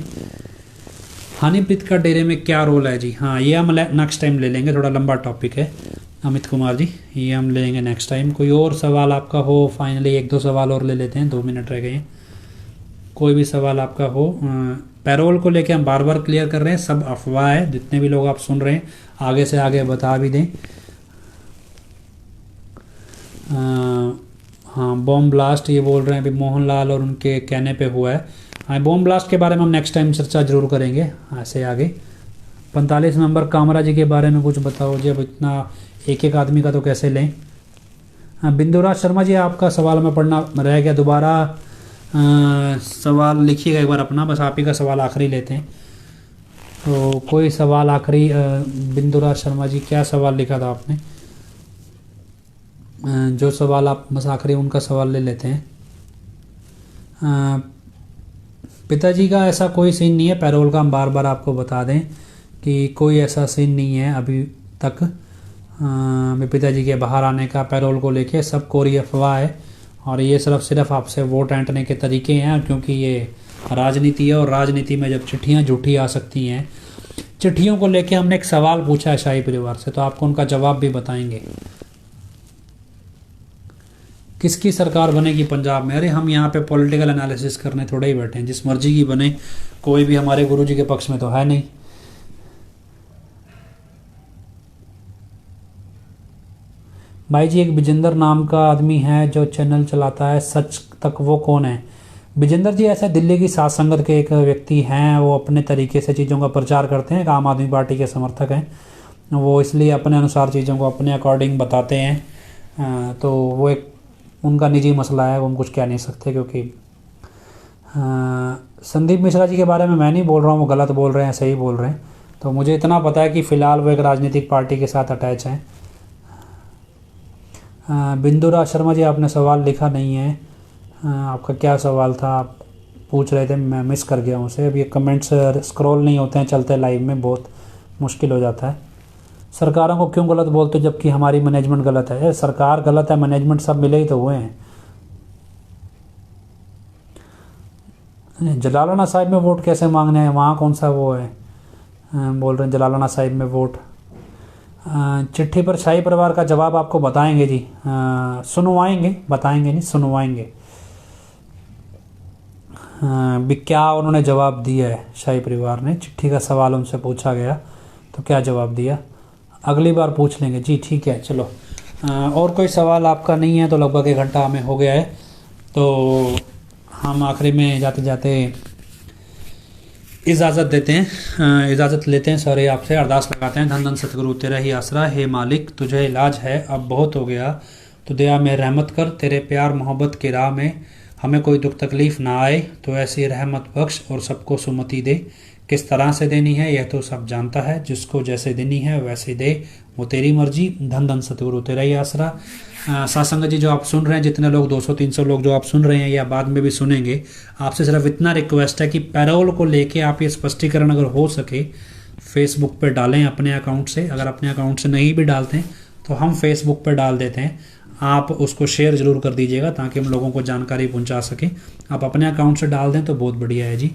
हनीप्रीत का डेरे में क्या रोल है जी? हाँ, ये हम नेक्स्ट टाइम ले लेंगे, थोड़ा लंबा टॉपिक है अमित कुमार जी, ये हम ले लेंगे नेक्स्ट टाइम। कोई और सवाल आपका हो? फाइनली 1-2 सवाल और ले लेते हैं, 2 मिनट रह गए हैं। कोई भी सवाल आपका हो? पैरोल को लेके हम बार बार क्लियर कर रहे हैं, सब अफवाह है। जितने भी लोग आप सुन रहे हैं आगे से आगे बता भी दें। हाँ, बॉम्ब ब्लास्ट ये बोल रहे हैं अभी मोहनलाल और उनके कहने पे हुआ है। हाँ, बॉम्ब ब्लास्ट के बारे में हम नेक्स्ट टाइम चर्चा जरूर करेंगे ऐसे आगे। 45 नंबर कामरा जी के बारे में कुछ बताओ जी। अब इतना एक एक आदमी का तो कैसे लें। हाँ, बिंदुराज शर्मा जी, आपका सवाल में पढ़ना रह गया, दोबारा सवाल लिखिएगा एक बार अपना, बस आप ही का सवाल आखिरी लेते हैं। तो कोई सवाल आखिरी, बिंदुराज शर्मा जी क्या सवाल लिखा था आपने? जो सवाल आप बस आखिरी उनका सवाल ले लेते हैं। पिताजी का ऐसा कोई सीन नहीं है पैरोल का, हम बार बार आपको बता दें कि कोई ऐसा सीन नहीं है अभी तक पिताजी के बाहर आने का पैरोल को लेके। सब कोरी अफवाह है, और ये सिर्फ आपसे वोट ऐंठने के तरीके हैं, क्योंकि ये राजनीति है, और राजनीति में जब चिट्ठियाँ झूठी आ सकती हैं। चिट्ठियों को लेके हमने एक सवाल पूछा है शाही परिवार से, तो आपको उनका जवाब भी बताएंगे। किसकी सरकार बनेगी पंजाब में? अरे हम यहाँ पे पॉलिटिकल एनालिसिस करने थोड़े ही बैठे हैं, जिस मर्जी की बने, कोई भी हमारे गुरुजी के पक्ष में तो है नहीं। भाई जी, एक विजेंद्र नाम का आदमी है जो चैनल चलाता है सच तक, वो कौन है? विजेंद्र जी ऐसे दिल्ली की सात संगत के एक व्यक्ति हैं, वो अपने तरीके से चीज़ों का प्रचार करते हैं, आम आदमी पार्टी के समर्थक हैं वो, इसलिए अपने अनुसार चीज़ों को अपने अकॉर्डिंग बताते हैं। तो वो एक उनका निजी मसला है, वो हम कुछ कह नहीं सकते, क्योंकि संदीप मिश्रा जी के बारे में मैं नहीं बोल रहा हूँ, वो गलत बोल रहे हैं सही बोल रहे हैं। तो मुझे इतना पता है कि फ़िलहाल वो एक राजनीतिक पार्टी के साथ अटैच हैं। बिंदुराज शर्मा जी, आपने सवाल लिखा नहीं है, आपका क्या सवाल था? आप पूछ रहे थे, मैं मिस कर गया हूँ उसे। अब ये कमेंट्स स्क्रॉल नहीं होते हैं चलते लाइव में, बहुत मुश्किल हो जाता है। सरकारों को क्यों गलत बोलते जबकि हमारी मैनेजमेंट गलत है? सरकार गलत है, मैनेजमेंट सब मिले ही तो हुए हैं। जलालाना साहिब में वोट कैसे मांगने हैं? वहाँ कौन सा वो है? बोल रहे हैं जलालाना साहिब में वोट। चिट्ठी पर शाही परिवार का जवाब आपको बताएंगे जी, सुनवाएंगे, बताएंगे नहीं सुनवाएंगे। भी क्या उन्होंने जवाब दिया है शाही परिवार ने? चिट्ठी का सवाल उनसे पूछा गया तो क्या जवाब दिया? अगली बार पूछ लेंगे जी, ठीक है। चलो और कोई सवाल आपका नहीं है तो लगभग 1 घंटा हमें हो गया है, तो हम आखिरी में जाते जाते इजाज़त देते हैं, इजाज़त लेते हैं सॉरी आपसे, अरदास लगाते हैं। धन धन सतगुरु तेरा ही आसरा, हे मालिक तुझे इलाज है अब बहुत हो गया, तो दया में रहमत कर, तेरे प्यार मोहब्बत की राह में हमें कोई दुख तकलीफ़ ना आए, तो ऐसी रहमत बख्श और सबको सुमति दे। किस तरह से देनी है यह तो सब जानता है, जिसको जैसे देनी है वैसे दे, वो तेरी मर्जी। धन धन सतगुरु तेरा ही आसरा। सासंगत जी जो आप सुन रहे हैं, जितने लोग 200-300 लोग जो आप सुन रहे हैं या बाद में भी सुनेंगे, आपसे सिर्फ इतना रिक्वेस्ट है कि पैरोल को लेके आप ये स्पष्टीकरण अगर हो सके फेसबुक पे डालें अपने अकाउंट से। अगर अपने अकाउंट से नहीं भी डालते हैं तो हम फेसबुक पे डाल देते हैं, आप उसको शेयर ज़रूर कर दीजिएगा ताकि हम लोगों को जानकारी पहुंचा सकें। आप अपने अकाउंट से डाल दें तो बहुत बढ़िया है जी।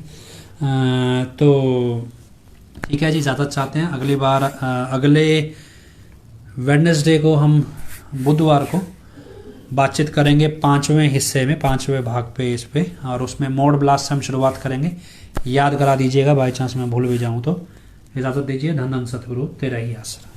तो ठीक है जी, इजाज़त चाहते हैं। अगली बार अगले वेडनेसडे को, हम बुधवार को बातचीत करेंगे 5वें हिस्से में, 5वें भाग पे इस पे, और उसमें मोड ब्लास्ट से हम शुरुआत करेंगे। याद करा दीजिएगा बाई चांस मैं भूल भी जाऊँ तो। इजाज़त दीजिए। धन धन सतगुरु तेरा ही आसरा।